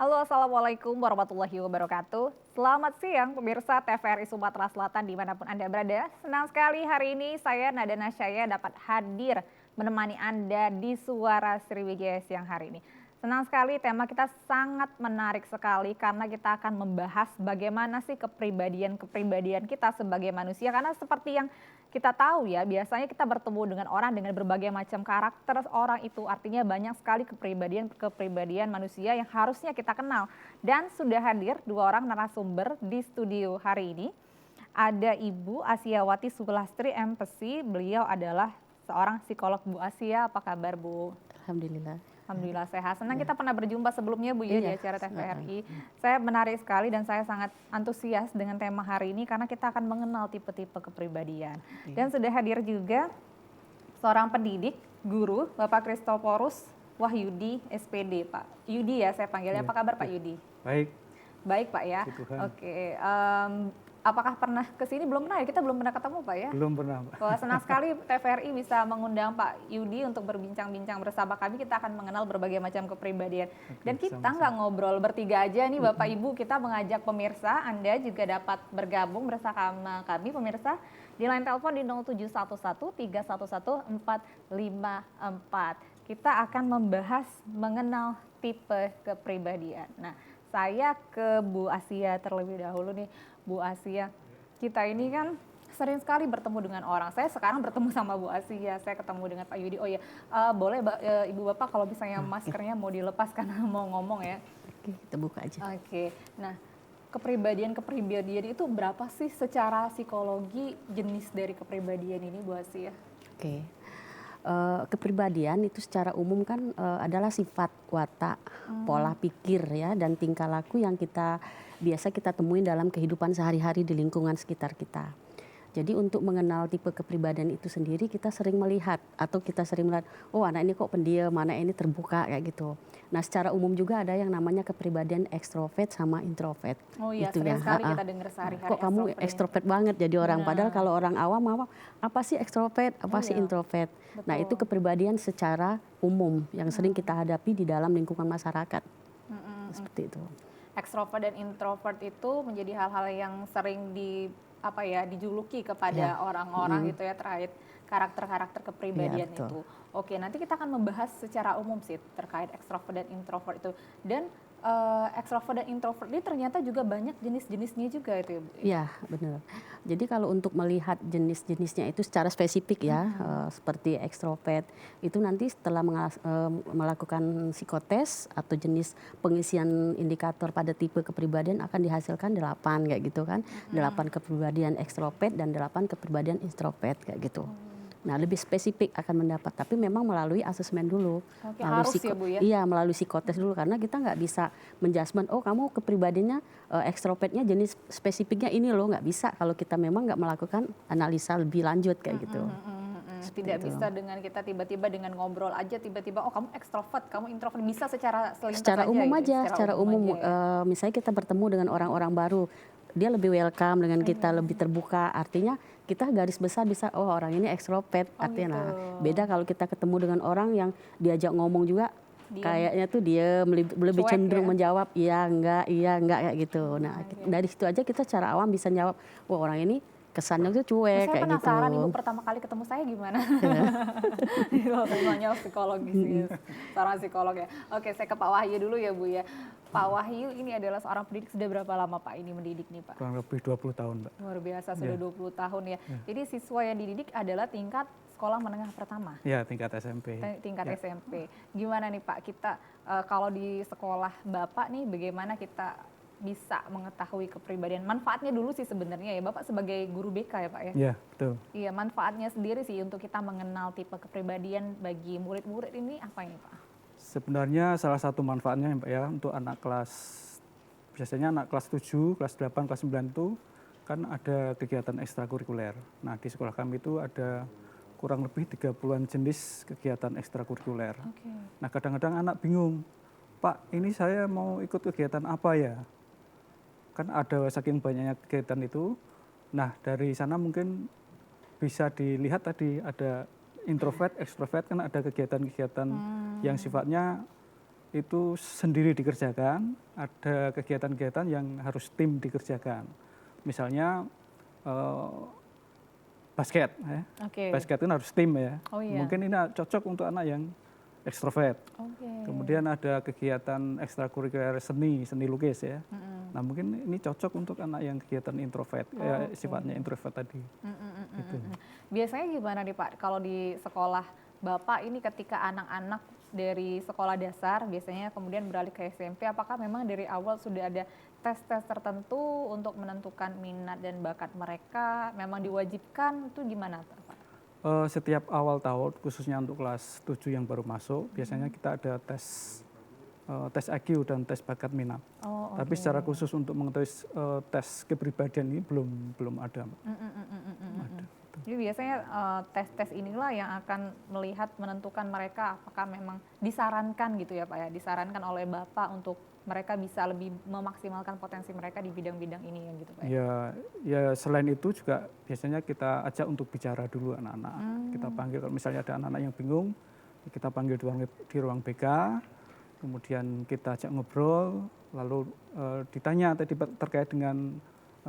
Halo, Assalamualaikum warahmatullahi wabarakatuh. Selamat siang pemirsa TVRI Sumatera Selatan dimanapun Anda berada. Senang sekali hari ini saya Nada Nasyaya dapat hadir menemani Anda di Suara Sriwijaya siang hari ini. Senang sekali tema kita sangat menarik sekali karena kita akan membahas bagaimana sih kepribadian kita sebagai manusia. Karena seperti yang kita tahu ya, biasanya kita bertemu dengan orang dengan berbagai macam karakter orang itu. Artinya banyak sekali kepribadian manusia yang harusnya kita kenal. Dan sudah hadir dua orang narasumber di studio hari ini. Ada Ibu Asiawati Sulastri MPC, beliau adalah seorang psikolog. Bu Asia, apa kabar Bu? Alhamdulillah. Alhamdulillah sehat. Senang Ya. kita pernah berjumpa sebelumnya Bu ya di Iya. acara TVRI. Saya menarik sekali dan saya sangat antusias dengan tema hari ini karena kita akan mengenal tipe-tipe kepribadian. Dan sudah hadir juga seorang pendidik, guru, Bapak Kristoporus Wahyudi SPD, Pak Yudi ya saya panggilnya. Apa kabar Pak Yudi? Baik. Baik Pak ya. Puji Tuhan. Oke. Apakah pernah ke sini? Belum pernah ya? Kita belum pernah ketemu Pak ya? Belum pernah, Pak. Wah, senang sekali TVRI bisa mengundang Pak Yudi untuk berbincang-bincang bersama kami. Kita akan mengenal berbagai macam kepribadian. Dan kita nggak ngobrol bertiga aja nih Bapak Ibu. Kita mengajak pemirsa, Anda juga dapat bergabung bersama kami pemirsa di line telepon di 0711 311 454. Kita akan membahas mengenal tipe kepribadian. Nah, saya ke Bu Asia terlebih dahulu nih. Bu Asia, kita ini kan sering sekali bertemu dengan orang. Saya sekarang bertemu sama Bu Asia, saya ketemu dengan Pak Yudi. Oh ya, boleh Ibu Bapak kalau misalnya maskernya mau dilepas karena mau ngomong ya. Oke, kita buka aja. Oke, nah kepribadian itu berapa sih secara psikologi jenis dari kepribadian ini Bu Asia? Oke. Kepribadian itu secara umum kan adalah sifat, watak, pola pikir ya dan tingkah laku yang biasa kita temuin dalam kehidupan sehari-hari di lingkungan sekitar kita. Jadi untuk mengenal tipe kepribadian itu sendiri kita sering melihat oh anak ini kok pendiam, anak ini terbuka kayak gitu. Nah secara umum juga ada yang namanya kepribadian ekstrovert sama introvert. Oh iya, Itu sering ya. sekali kita dengar sehari-hari. Kok kamu ekstrovert banget jadi orang, padahal kalau orang awam apa sih ekstrovert, apa sih iya. introvert. Nah itu Betul. kepribadian secara umum yang sering kita hadapi di dalam lingkungan masyarakat. Seperti itu. Ekstrovert dan introvert itu menjadi hal-hal yang sering dijuluki kepada orang-orang gitu ya terkait karakter-karakter kepribadian Iya, betul. itu. Oke, nanti kita akan membahas secara umum sih terkait ekstrovert dan introvert itu. Dan ekstrovert dan introvert ini ternyata juga banyak jenis-jenisnya juga itu ya Bu? Iya, benar. Jadi kalau untuk melihat jenis-jenisnya itu secara spesifik ya, seperti ekstrovert, itu nanti setelah melakukan psikotes atau jenis pengisian indikator pada tipe kepribadian akan dihasilkan 8 kayak gitu kan. 8 kepribadian ekstrovert dan 8 kepribadian introvert kayak gitu. Nah, lebih spesifik akan mendapat, tapi memang melalui asesmen dulu. Oke, harus ya Bu ya? Iya, melalui psikotes dulu karena kita nggak bisa menjudgment, oh kamu kepribadiannya ekstrovertnya jenis spesifiknya ini loh, nggak bisa kalau kita memang nggak melakukan analisa lebih lanjut kayak gitu. Tidak bisa dengan kita tiba-tiba dengan ngobrol aja tiba-tiba oh kamu ekstrovert, kamu introvert, bisa secara selintas Secara umum gitu, aja, secara umum aja ya. misalnya kita bertemu dengan orang-orang baru, dia lebih welcome dengan kita, lebih terbuka, artinya kita garis besar bisa oh orang ini ekstrovert, artinya nah beda kalau kita ketemu dengan orang yang diajak ngomong juga kayaknya tuh dia lebih Cuek cenderung ya? menjawab iya enggak kayak gitu. Nah dari situ aja kita secara awam bisa jawab wah orang ini kesannya tuh cuek Saya kayak gitu. penasaran Ibu pertama kali ketemu saya gimana? Kalau semuanya psikologis sih, seorang psikolog ya. Oke, saya ke Pak Wahyu dulu ya Bu ya. Pak Wahyu ini adalah seorang pendidik, sudah berapa lama Pak ini mendidik nih Pak? Kurang lebih 20 tahun, Mbak. Luar biasa, sudah 20 tahun ya. Jadi siswa yang dididik adalah tingkat sekolah menengah pertama? Ya, tingkat SMP. Tingkat SMP. Gimana nih Pak, kita kalau di sekolah Bapak nih bagaimana kita bisa mengetahui kepribadian? Manfaatnya dulu sih sebenarnya ya, Bapak sebagai guru BK ya Pak ya? Iya, betul. Iya, manfaatnya sendiri sih untuk kita mengenal tipe kepribadian bagi murid-murid ini apa ini Pak? Sebenarnya salah satu manfaatnya Mbak ya untuk biasanya anak kelas 7, kelas 8, kelas 9 itu kan ada kegiatan ekstrakurikuler. Nah di sekolah kami itu ada kurang lebih 30-an jenis kegiatan ekstrakurikuler. Nah kadang-kadang anak bingung, Pak ini saya mau ikut kegiatan apa ya? Kan ada saking banyaknya kegiatan itu. Nah dari sana mungkin bisa dilihat tadi ada introvert, ekstrovert, kan ada kegiatan-kegiatan yang sifatnya itu sendiri dikerjakan, ada kegiatan-kegiatan yang harus tim dikerjakan. Misalnya basket, ya. Oke. Basket kan harus tim ya. Oh iya. Mungkin ini cocok untuk anak yang ekstrovert. Oke. Kemudian ada kegiatan ekstrakurikuler seni lukis ya. Nah mungkin ini cocok untuk anak yang kegiatan introvert, sifatnya introvert tadi. Gitu. Biasanya gimana nih Pak, kalau di sekolah Bapak ini ketika anak-anak dari sekolah dasar biasanya kemudian beralih ke SMP, apakah memang dari awal sudah ada tes-tes tertentu untuk menentukan minat dan bakat mereka, memang diwajibkan, itu gimana Pak? Setiap awal tahun, khususnya untuk kelas 7 yang baru masuk, biasanya kita ada tes IQ dan tes bakat minat. Oh, Tapi secara khusus untuk mengetahui tes kepribadian ini belum ada. Ada. Jadi biasanya tes-tes inilah yang akan melihat menentukan mereka apakah memang disarankan gitu ya Pak ya, disarankan oleh Bapak untuk mereka bisa lebih memaksimalkan potensi mereka di bidang-bidang ini ya gitu Pak ya. Ya selain itu juga biasanya kita ajak untuk bicara dulu anak-anak. Kita panggil kalau misalnya ada anak-anak yang bingung, kita panggil di ruang BK, kemudian kita ajak ngobrol, lalu ditanya tadi terkait dengan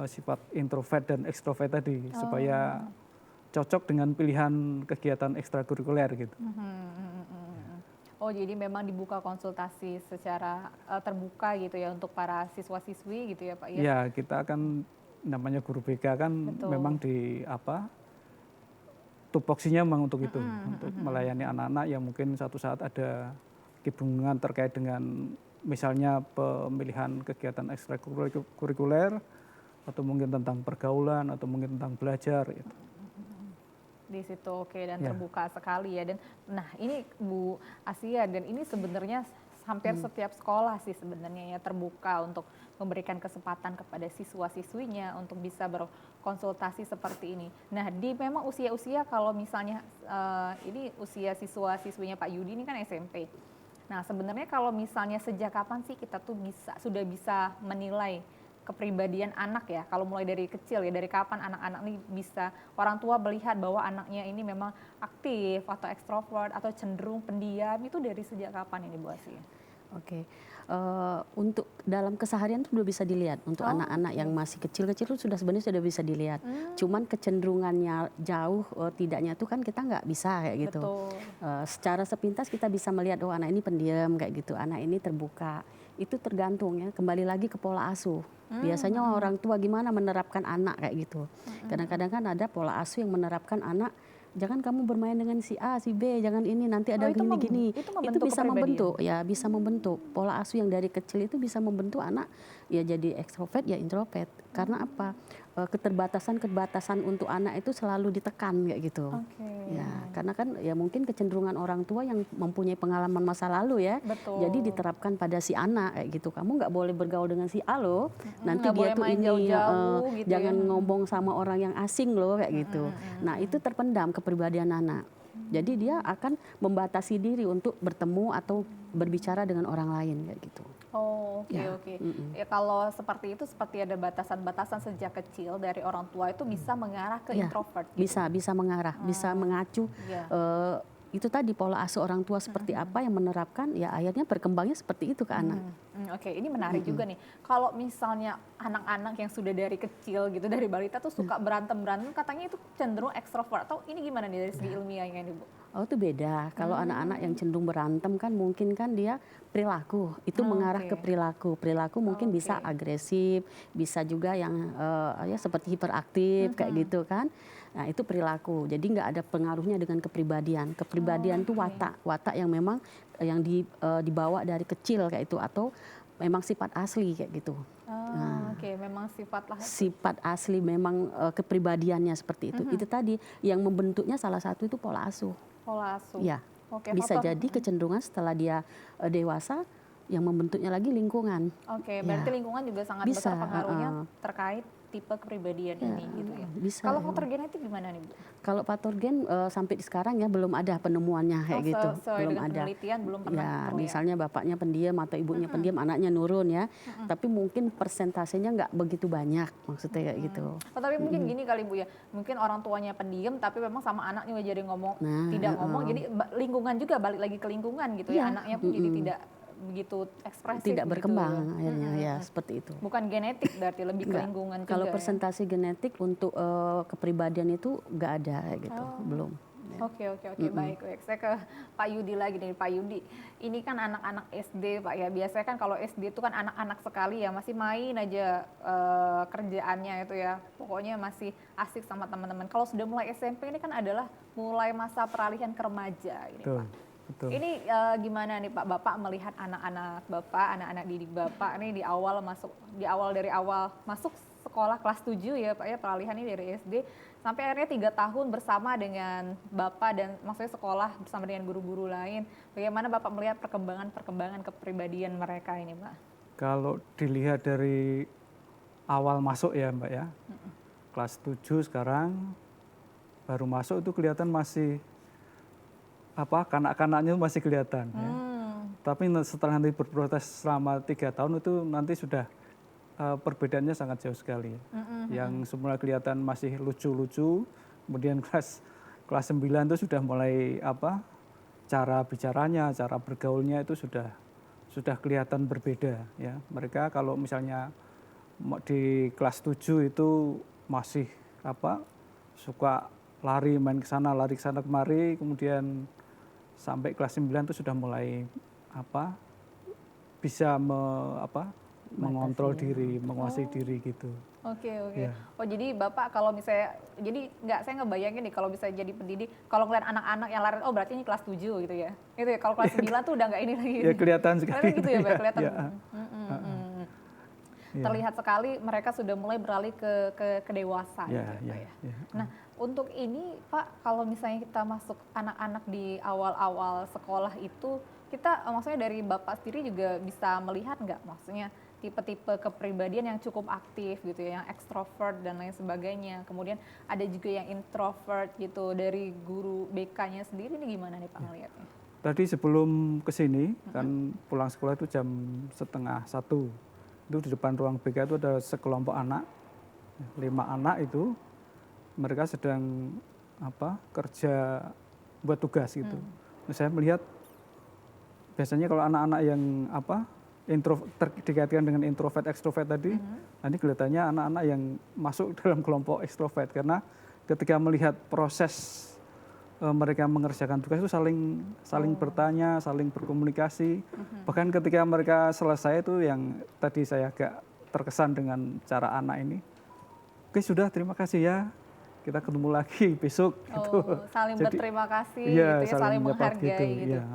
sifat introvert dan ekstrovert tadi supaya cocok dengan pilihan kegiatan ekstrakurikuler gitu. Oh jadi memang dibuka konsultasi secara terbuka gitu ya untuk para siswa-siswi gitu ya Pak ya? Ya kita akan namanya guru BK kan memang tupoksinya memang untuk itu, untuk melayani anak-anak yang mungkin suatu saat ada kebingungan terkait dengan misalnya pemilihan kegiatan ekstrakurikuler atau mungkin tentang pergaulan atau mungkin tentang belajar gitu. Di situ oke, dan terbuka sekali ya. Dan nah ini Bu Asia, dan ini sebenarnya hampir setiap sekolah sih sebenarnya ya terbuka untuk memberikan kesempatan kepada siswa-siswinya untuk bisa berkonsultasi seperti ini. Nah di memang usia-usia kalau misalnya ini usia siswa-siswinya Pak Yudi ini kan SMP. Nah sebenarnya kalau misalnya sejak kapan sih kita tuh sudah bisa menilai kepribadian anak ya, kalau mulai dari kecil ya, dari kapan anak-anak ini bisa orang tua melihat bahwa anaknya ini memang aktif atau ekstrovert atau cenderung pendiam, itu dari sejak kapan ini Bu Asia? Oke, untuk dalam keseharian itu sudah bisa dilihat untuk anak-anak yang masih kecil-kecil itu sebenarnya sudah bisa dilihat. Cuman kecenderungannya jauh tidaknya itu kan kita nggak bisa kayak gitu. Secara sepintas kita bisa melihat anak ini pendiam kayak gitu, anak ini terbuka. Itu tergantung ya, kembali lagi ke pola asuh. Biasanya orang tua gimana menerapkan anak kayak gitu. Kadang-kadang kan ada pola asuh yang menerapkan anak, jangan kamu bermain dengan si A, si B, jangan ini nanti ada gini-gini. Itu bisa membentuk ya, bisa membentuk. Pola asuh yang dari kecil itu bisa membentuk anak ya jadi ekstrovert ya introvert. Karena apa? Keterbatasan untuk anak itu selalu ditekan kayak gitu. Ya, karena kan ya mungkin kecenderungan orang tua yang mempunyai pengalaman masa lalu ya. Betul. Jadi diterapkan pada si anak kayak gitu. Kamu nggak boleh bergaul dengan si A loh. Nanti Nggak dia boleh tuh main ini jauh-jauh gitu jangan ya. ngomong sama orang yang asing loh kayak gitu. Nah, itu terpendam kepribadian anak. Jadi dia akan membatasi diri untuk bertemu atau berbicara dengan orang lain kayak gitu. Oh, oke. Ya, kalau seperti itu, seperti ada batasan-batasan sejak kecil dari orang tua itu bisa mengarah ke introvert. Gitu. Bisa mengarah, bisa mengacu. Itu tadi pola asuh orang tua seperti apa yang menerapkan, ya akhirnya berkembangnya seperti itu ke anak. Oke, ini menarik juga nih. Kalau misalnya anak-anak yang sudah dari kecil gitu, dari balita tuh suka berantem-berantem, katanya itu cenderung ekstrovert. Atau ini gimana nih dari segi ilmiahnya nih Bu? Oh itu beda. Kalau anak-anak yang cenderung berantem kan mungkin kan dia perilaku. Itu mengarah ke perilaku. Perilaku mungkin bisa agresif, bisa juga yang ya seperti hiperaktif kayak gitu kan. Nah itu perilaku. Jadi nggak ada pengaruhnya dengan kepribadian. Kepribadian itu watak yang memang yang dibawa dari kecil kayak itu atau memang sifat asli kayak gitu. Memang sifat asli memang kepribadiannya seperti itu. Itu tadi yang membentuknya salah satu itu pola asuh. Pola asuh. Ya, bisa jadi kecenderungan setelah dia dewasa yang membentuknya lagi lingkungan. Oke, berarti lingkungan juga sangat besar pengaruhnya terkait tipe kepribadian ini gitu ya. Bisa. Kalau faktor genetik gimana nih Bu? Kalau patogen sampai sekarang ya belum ada penemuannya kayak gitu. Belum ada. Penelitian belum pernah ya, misalnya bapaknya pendiam atau ibunya pendiam, anaknya nurun ya. Tapi mungkin persentasenya nggak begitu banyak maksudnya kayak gitu. Tapi mungkin gini kali Bu ya, mungkin orang tuanya pendiam tapi memang sama anaknya jadi ngomong tidak ngomong, jadi lingkungan juga balik lagi ke lingkungan gitu ya, anaknya pun jadi tidak begitu ekspresif. Tidak begitu berkembang ya. akhirnya ya seperti itu. Bukan genetik berarti lebih ke Enggak. lingkungan juga. Kalau ya? presentasi genetik untuk kepribadian itu nggak ada gitu, Oh. belum. Oke, baik. Saya ke Pak Yudi lagi nih, Pak Yudi. Ini kan anak-anak SD, Pak ya. Biasanya kan kalau SD itu kan anak-anak sekali ya, masih main aja kerjaannya itu ya. Pokoknya masih asik sama teman-teman. Kalau sudah mulai SMP ini kan adalah mulai masa peralihan ke remaja ini, Betul, Pak. betul. Ini gimana nih Pak, Bapak melihat anak-anak Bapak, anak-anak didik Bapak ini di awal dari awal masuk sekolah kelas 7 ya Pak ya, peralihan ini dari SD sampai akhirnya 3 tahun bersama dengan Bapak dan maksudnya sekolah bersama dengan guru-guru lain. Bagaimana Bapak melihat perkembangan kepribadian mereka ini, Pak? Kalau dilihat dari awal masuk ya Mbak ya, kelas 7 sekarang baru masuk itu kelihatan masih kanak-kanaknya masih kelihatan. Ya. Tapi setelah nanti berproses selama 3 tahun itu nanti sudah perbedaannya sangat jauh sekali. Yang semula kelihatan masih lucu-lucu, kemudian kelas 9 itu sudah mulai cara bicaranya, cara bergaulnya itu sudah kelihatan berbeda ya. Mereka kalau misalnya di kelas 7 itu masih suka lari main ke sana, lari ke sana kemari, kemudian sampai kelas 9 itu sudah mulai bisa mengontrol diri, menguasai diri gitu. Oke. Ya. Oh jadi Bapak kalau misalnya, saya ngebayangin nih kalau bisa jadi pendidik, kalau ngeliat anak-anak yang lari, oh berarti ini kelas 7 gitu ya. Itu ya, kalau kelas 9 tuh udah nggak ini lagi. Ya kelihatan sekali. Kelihatan gitu ya Pak, kelihatan. Ya. Ya. Terlihat sekali mereka sudah mulai beralih ke dewasa gitu ya, Pak ya. Nah, untuk ini Pak, kalau misalnya kita masuk anak-anak di awal-awal sekolah itu, kita maksudnya dari Bapak sendiri juga bisa melihat nggak maksudnya tipe-tipe kepribadian yang cukup aktif gitu ya, yang ekstrovert dan lain sebagainya. Kemudian ada juga yang introvert gitu. Dari guru BK-nya sendiri ini gimana nih Pak ngelihatnya? Tadi sebelum ke sini kan pulang sekolah itu jam 12:30. Itu di depan ruang BK itu ada sekelompok anak, 5 anak itu mereka sedang kerja buat tugas gitu. Nah, saya melihat biasanya kalau anak-anak yang dikaitkan dengan introvert ekstrovert tadi, nanti kelihatannya anak-anak yang masuk dalam kelompok ekstrovert karena ketika melihat proses mereka mengerjakan tugas itu saling bertanya, saling berkomunikasi. Bahkan ketika mereka selesai itu yang tadi saya agak terkesan dengan cara anak ini. Oke sudah, terima kasih ya. Kita ketemu lagi besok. Gitu. Saling berterima kasih, iya, gitu ya, saling menghargai gitu. Iya.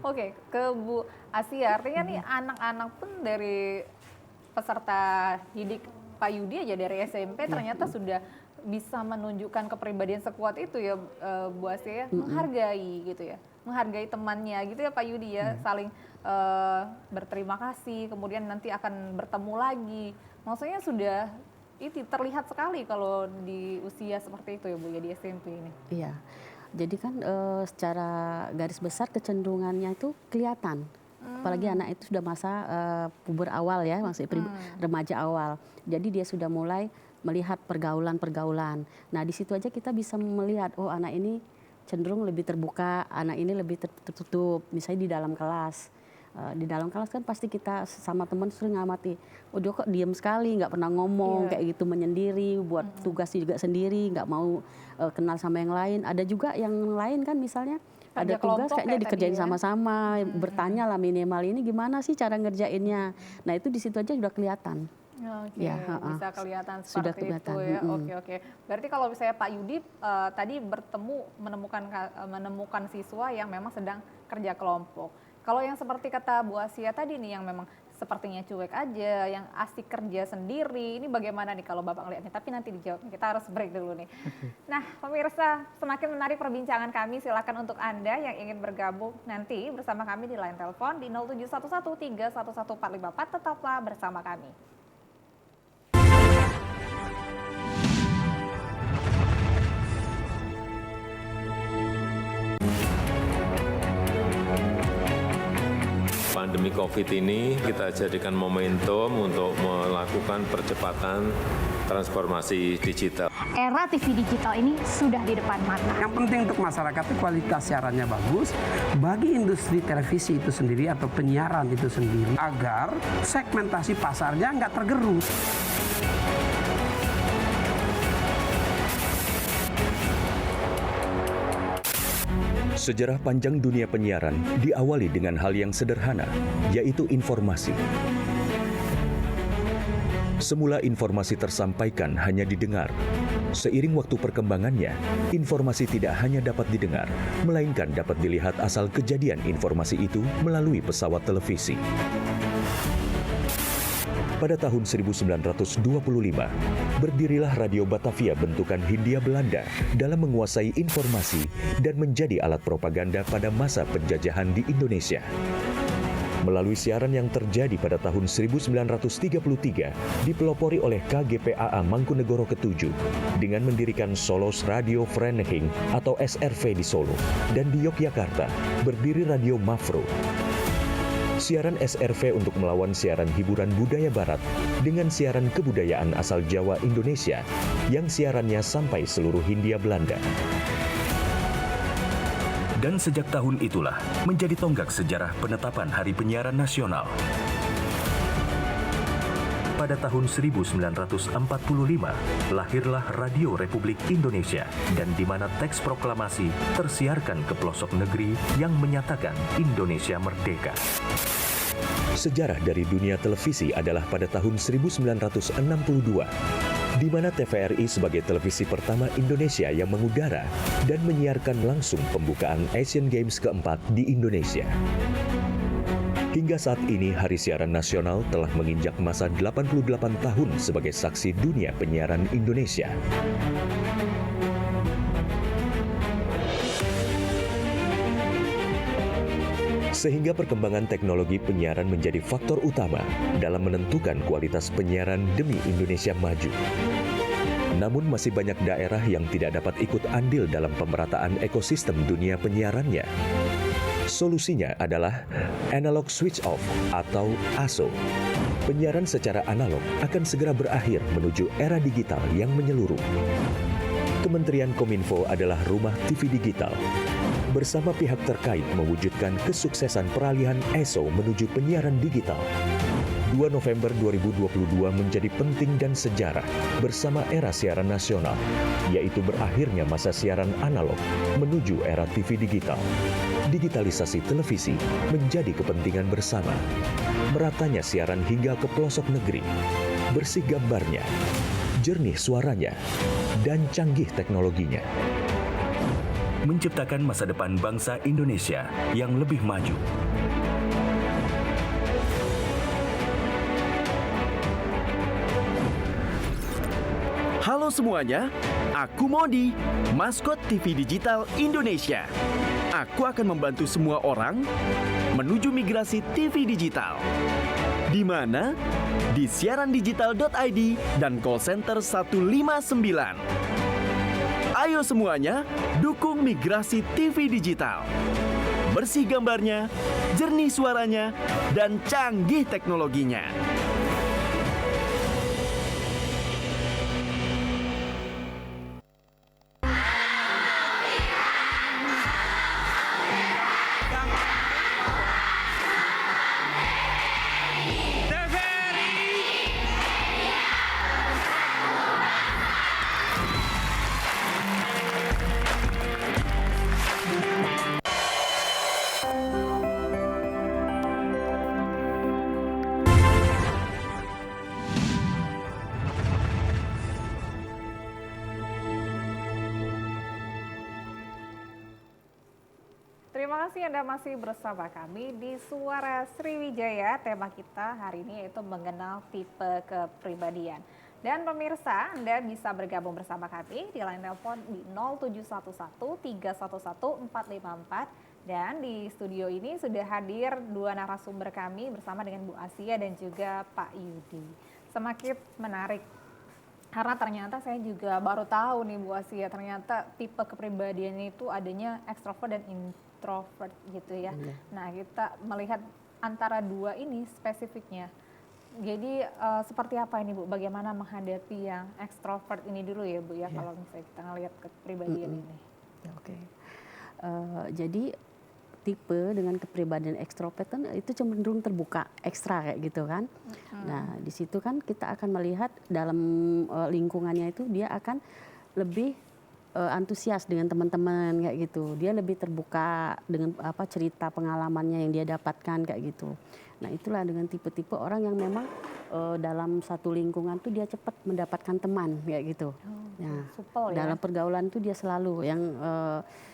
Oke, ke Bu Asia, artinya nih anak-anak pun dari peserta didik Pak Yudi aja dari SMP ternyata sudah bisa menunjukkan kepribadian sekuat itu ya Bu Asia ya, menghargai gitu ya, menghargai temannya gitu ya Pak Yudi ya, saling berterima kasih, kemudian nanti akan bertemu lagi. Maksudnya sudah itu terlihat sekali kalau di usia seperti itu ya Bu ya, di SMP ini. Iya. Jadi kan secara garis besar kecenderungannya itu kelihatan. Apalagi anak itu sudah masa puber awal ya, maksudnya remaja awal. Jadi dia sudah mulai melihat pergaulan-pergaulan. Nah di situ aja kita bisa melihat, oh anak ini cenderung lebih terbuka, anak ini lebih tertutup. Misalnya di dalam kelas. Di dalam kelas kan pasti kita sama teman sering ngamati, oh dia kok diam sekali, nggak pernah ngomong, kayak gitu menyendiri, buat tugas juga sendiri, nggak mau kenal sama yang lain. Ada juga yang lain kan misalnya ada tugas kayaknya dikerjain sama-sama, bertanya lah minimal ini gimana sih cara ngerjainnya. Nah itu di situ aja udah kelihatan. Oke, bisa kelihatan seperti sudah kelihatan. Itu ya. Oke. Berarti kalau misalnya Pak Yudi tadi menemukan siswa yang memang sedang kerja kelompok. Kalau yang seperti kata Bu Asia tadi nih yang memang sepertinya cuek aja, yang asik kerja sendiri, ini bagaimana nih kalau Bapak ngeliatnya? Tapi nanti dijawabnya, kita harus break dulu nih. Nah pemirsa, semakin menarik perbincangan kami, silakan untuk Anda yang ingin bergabung nanti bersama kami di line telepon di 0711311454, tetaplah bersama kami. pandemi COVID ini kita jadikan momentum untuk melakukan percepatan transformasi digital. Era TV digital ini sudah di depan mata. Yang penting untuk masyarakat itu kualitas siarannya bagus, bagi industri televisi itu sendiri atau penyiaran itu sendiri, agar segmentasi pasarnya nggak tergerus. Sejarah panjang dunia penyiaran diawali dengan hal yang sederhana, yaitu informasi. Semula informasi tersampaikan hanya didengar. Seiring waktu perkembangannya, informasi tidak hanya dapat didengar, melainkan dapat dilihat asal kejadian informasi itu melalui pesawat televisi. Pada tahun 1925, berdirilah Radio Batavia bentukan Hindia Belanda dalam menguasai informasi dan menjadi alat propaganda pada masa penjajahan di Indonesia. Melalui siaran yang terjadi pada tahun 1933, dipelopori oleh KGPAA Mangkunegoro ke-7 dengan mendirikan Solos Radio Vereniging atau SRV di Solo, dan di Yogyakarta berdiri Radio Mafro. Siaran SRV untuk melawan siaran hiburan budaya barat dengan siaran kebudayaan asal Jawa Indonesia yang siarannya sampai seluruh Hindia Belanda. Dan sejak tahun itulah menjadi tonggak sejarah penetapan Hari Penyiaran Nasional. Pada tahun 1945, lahirlah Radio Republik Indonesia, dan di mana teks proklamasi tersiarkan ke pelosok negeri yang menyatakan Indonesia merdeka. Sejarah dari dunia televisi adalah pada tahun 1962, di mana TVRI sebagai televisi pertama Indonesia yang mengudara dan menyiarkan langsung pembukaan Asian Games keempat di Indonesia. Hingga saat ini, Hari Siaran Nasional telah menginjak masa 88 tahun sebagai saksi dunia penyiaran Indonesia. Sehingga perkembangan teknologi penyiaran menjadi faktor utama dalam menentukan kualitas penyiaran demi Indonesia maju. Namun masih banyak daerah yang tidak dapat ikut andil dalam pemerataan ekosistem dunia penyiarannya. Solusinya adalah analog switch off atau ASO. Penyiaran secara analog akan segera berakhir menuju era digital yang menyeluruh. Kementerian Kominfo adalah rumah TV digital. Bersama pihak terkait mewujudkan kesuksesan peralihan ESO menuju penyiaran digital. 2 November 2022 menjadi penting dan sejarah bersama era siaran nasional, yaitu berakhirnya masa siaran analog menuju era TV digital. Digitalisasi televisi menjadi kepentingan bersama. Meratanya siaran hingga ke pelosok negeri. Bersih gambarnya, jernih suaranya, dan canggih teknologinya. Menciptakan masa depan bangsa Indonesia yang lebih maju. Halo semuanya, aku Modi, maskot TV Digital Indonesia. Aku akan membantu semua orang menuju migrasi TV digital. Di mana? Di siarandigital.id dan call center 159. Ayo semuanya, dukung migrasi TV digital. Bersih gambarnya, jernih suaranya, dan canggih teknologinya. Terima kasih Anda masih bersama kami di Suara Sriwijaya. Tema kita hari ini yaitu mengenal tipe kepribadian. Dan pemirsa, Anda bisa bergabung bersama kami di line telepon di 0711-311-454. Dan di studio ini sudah hadir dua narasumber kami bersama dengan Bu Asia dan juga Pak Yudi. Semakin menarik. Karena ternyata saya juga baru tahu nih Bu Asia, ternyata tipe kepribadian itu adanya ekstrovert dan introvert gitu ya. Nah kita melihat antara dua ini spesifiknya. Jadi seperti apa ini Bu? Bagaimana menghadapi yang ekstrovert ini dulu ya Bu ya, kalau misalnya kita ngelihat kepribadian ini. Oke. Jadi tipe dengan kepribadian ekstrovert kan itu cenderung terbuka, ekstra kayak gitu kan. Nah, di situ kan kita akan melihat dalam lingkungannya itu dia akan lebih antusias dengan teman-teman kayak gitu. Dia lebih terbuka dengan cerita pengalamannya yang dia dapatkan kayak gitu. Nah, itulah dengan tipe-tipe orang yang memang dalam satu lingkungan tuh dia cepat mendapatkan teman kayak gitu. Nah, supel ya. dalam pergaulan tuh dia selalu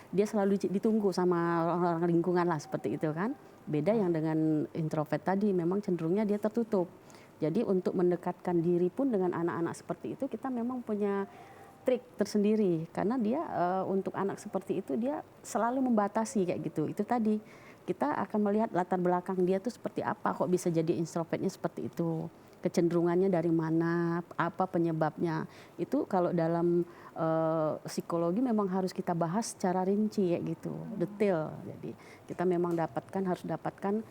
dia selalu ditunggu sama orang-orang lingkungan lah seperti itu kan. Beda yang dengan introvert tadi memang cenderungnya dia tertutup. Jadi untuk mendekatkan diri pun dengan anak-anak seperti itu kita memang punya trik tersendiri karena dia untuk anak seperti itu dia selalu membatasi kayak gitu. Itu tadi kita akan melihat latar belakang dia tuh seperti apa kok bisa jadi introvertnya seperti itu. Kecenderungannya dari mana, apa penyebabnya. Itu kalau dalam psikologi memang harus kita bahas secara rinci kayak gitu, detail. Jadi kita memang harus dapatkan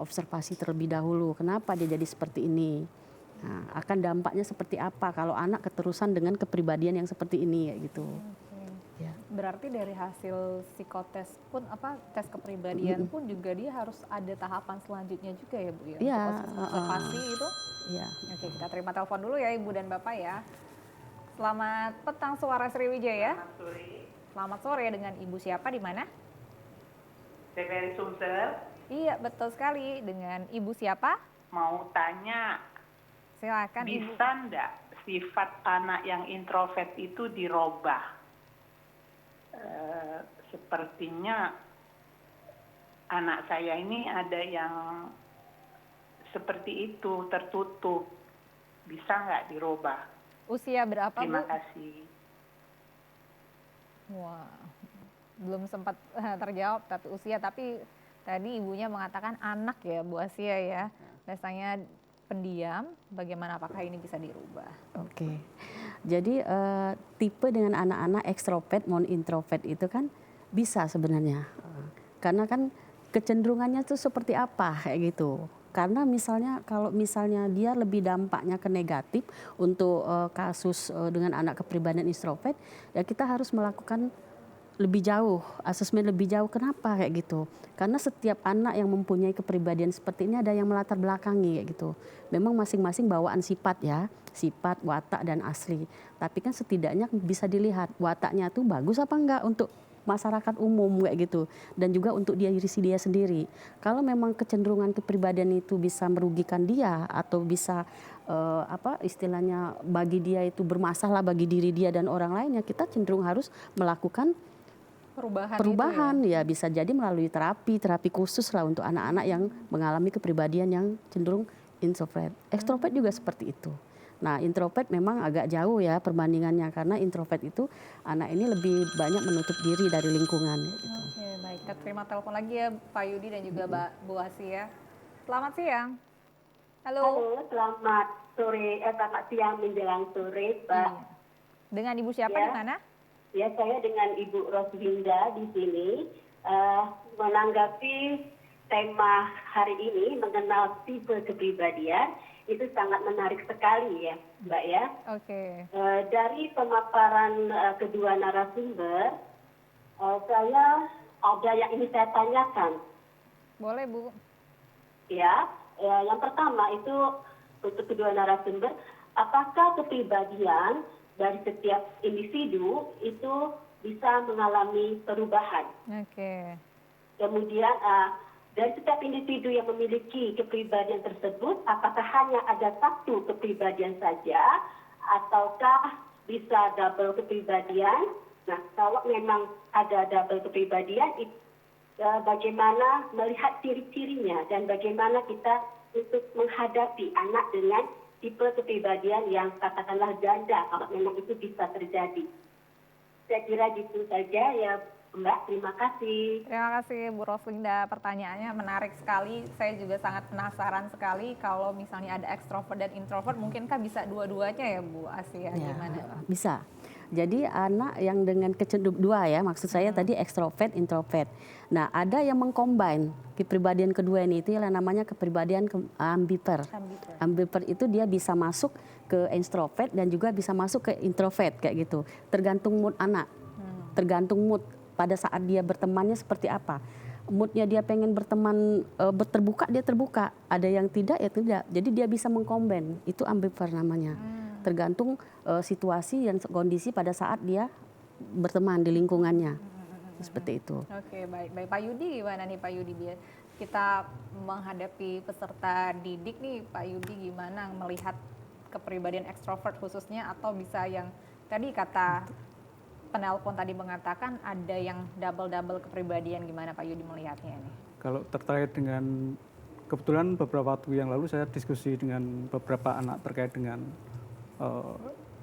observasi terlebih dahulu. Kenapa dia jadi seperti ini? Nah, akan dampaknya seperti apa kalau anak keterusan dengan kepribadian yang seperti ini kayak gitu. Ya. Berarti dari hasil psikotes pun tes kepribadian pun juga dia harus ada tahapan selanjutnya juga ya Bu ya, Iya, untuk observasi itu. Iya. Oke, kita terima telepon dulu ya Ibu dan Bapak ya. Selamat petang Suara Sriwijaya. Selamat sore. Selamat sore, dengan Ibu siapa di mana? TVRI Sumsel, Iya, betul sekali. Dengan Ibu siapa? mau tanya, Silakan Ibu. bisa enggak sifat anak yang introvert itu dirubah? Sepertinya anak saya ini ada yang seperti itu, tertutup. Bisa nggak dirubah? Usia berapa Terima Bu? kasih. Wah, belum sempat terjawab tapi usia, tapi tadi ibunya mengatakan anak ya Bu Asia ya. Biasanya pendiam, bagaimana apakah ini bisa dirubah? Oke. Jadi tipe dengan anak-anak ekstrovert maupun introvert itu kan bisa sebenarnya. Karena kan kecenderungannya tuh seperti apa kayak gitu. Karena kalau misalnya dia lebih dampaknya ke negatif untuk kasus dengan anak kepribadian introvert, ya kita harus melakukan lebih jauh, asesmen lebih jauh. Kenapa kayak gitu? Karena setiap anak yang mempunyai kepribadian seperti ini ada yang melatar belakangi kayak gitu. Memang masing-masing bawaan sifat ya, sifat, watak dan asli. Tapi kan setidaknya bisa dilihat wataknya tuh bagus apa enggak untuk masyarakat umum kayak gitu, dan juga untuk dia sendiri. Kalau memang kecenderungan kepribadian itu bisa merugikan dia atau bisa istilahnya bagi dia itu bermasalah bagi diri dia dan orang lainnya, kita cenderung harus melakukan perubahan itu ya. Bisa jadi melalui terapi khusus lah untuk anak-anak yang mengalami kepribadian yang cenderung introvert. Ekstrovert juga seperti itu. Nah, introvert memang agak jauh ya perbandingannya, karena introvert itu anak ini lebih banyak menutup diri dari lingkungan. Gitu. Oke, baik. Kita terima telepon lagi ya Pak Yudi dan juga Bu Asia. Selamat siang. Halo. Halo, selamat sore, selamat siang menjelang sore, Pak. Iya. Dengan Ibu siapa Ya. di mana? Ya, saya dengan Ibu Roslinda di sini menanggapi tema hari ini mengenal tipe kepribadian. Itu sangat menarik sekali ya, Mbak ya. Oke. Dari pemaparan kedua narasumber, saya ada yang ingin saya tanyakan. Boleh Bu. Ya, yang pertama itu untuk kedua narasumber, apakah kepribadian dari setiap individu itu bisa mengalami perubahan? Oke. Kemudian dari setiap individu yang memiliki kepribadian tersebut, apakah hanya ada satu kepribadian saja, ataukah bisa double kepribadian? Nah, kalau memang ada double kepribadian, bagaimana melihat ciri-cirinya dan bagaimana kita untuk menghadapi anak dengan tipe kepribadian yang katakanlah ganda, kalau memang itu bisa terjadi. Saya kira gitu saja ya, Mbak. Terima kasih. Terima kasih Bu Roslinda, pertanyaannya menarik sekali. Saya juga sangat penasaran sekali kalau misalnya ada ekstrovert dan introvert, mungkinkah bisa dua-duanya ya Bu Asia? Ya, Gimana? bisa. Jadi anak yang dengan dua ya, maksud saya tadi ekstrovert, introvert. Nah, ada yang mengcombine kepribadian kedua ini, itu yang namanya kepribadian ambivert. Ambivert itu dia bisa masuk ke extrovert dan juga bisa masuk ke introvert kayak gitu. Tergantung mood anak, tergantung mood pada saat dia bertemannya seperti apa. Moodnya dia pengen berteman terbuka, dia terbuka. Ada yang tidak, ya tidak. Jadi dia bisa mengcombine, itu ambivert namanya. Tergantung situasi dan kondisi pada saat dia berteman di lingkungannya. Seperti itu. Oke, baik. Pak Yudi gimana nih Pak Yudi? Biar kita menghadapi peserta didik nih, Pak Yudi gimana melihat kepribadian ekstrovert khususnya, atau bisa yang tadi kata penelpon tadi mengatakan ada yang double kepribadian, gimana Pak Yudi melihatnya ini? Kalau terkait dengan, kebetulan beberapa waktu yang lalu saya diskusi dengan beberapa anak terkait dengan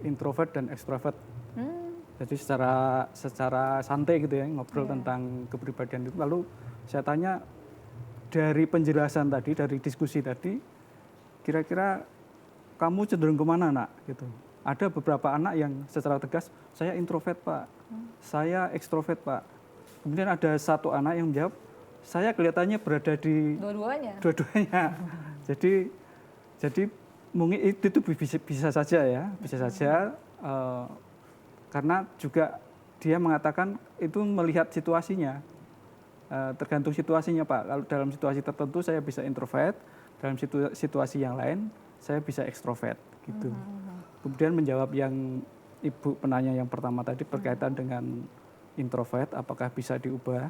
introvert dan extrovert. Jadi secara santai gitu ya, ngobrol tentang kepribadian itu. Lalu saya tanya, dari penjelasan tadi, dari diskusi tadi, kira-kira kamu cenderung kemana nak? Gitu. Ada beberapa anak yang secara tegas, saya introvert Pak, saya ekstrovert Pak. Kemudian ada satu anak yang menjawab, saya kelihatannya berada di dua-duanya. Jadi mungkin itu bisa saja ya, bisa saja karena juga dia mengatakan itu melihat situasinya, tergantung situasinya Pak. Kalau dalam situasi tertentu saya bisa introvert, dalam situasi yang lain saya bisa ekstrovert gitu. Kemudian menjawab yang Ibu penanya yang pertama tadi berkaitan dengan introvert, apakah bisa diubah?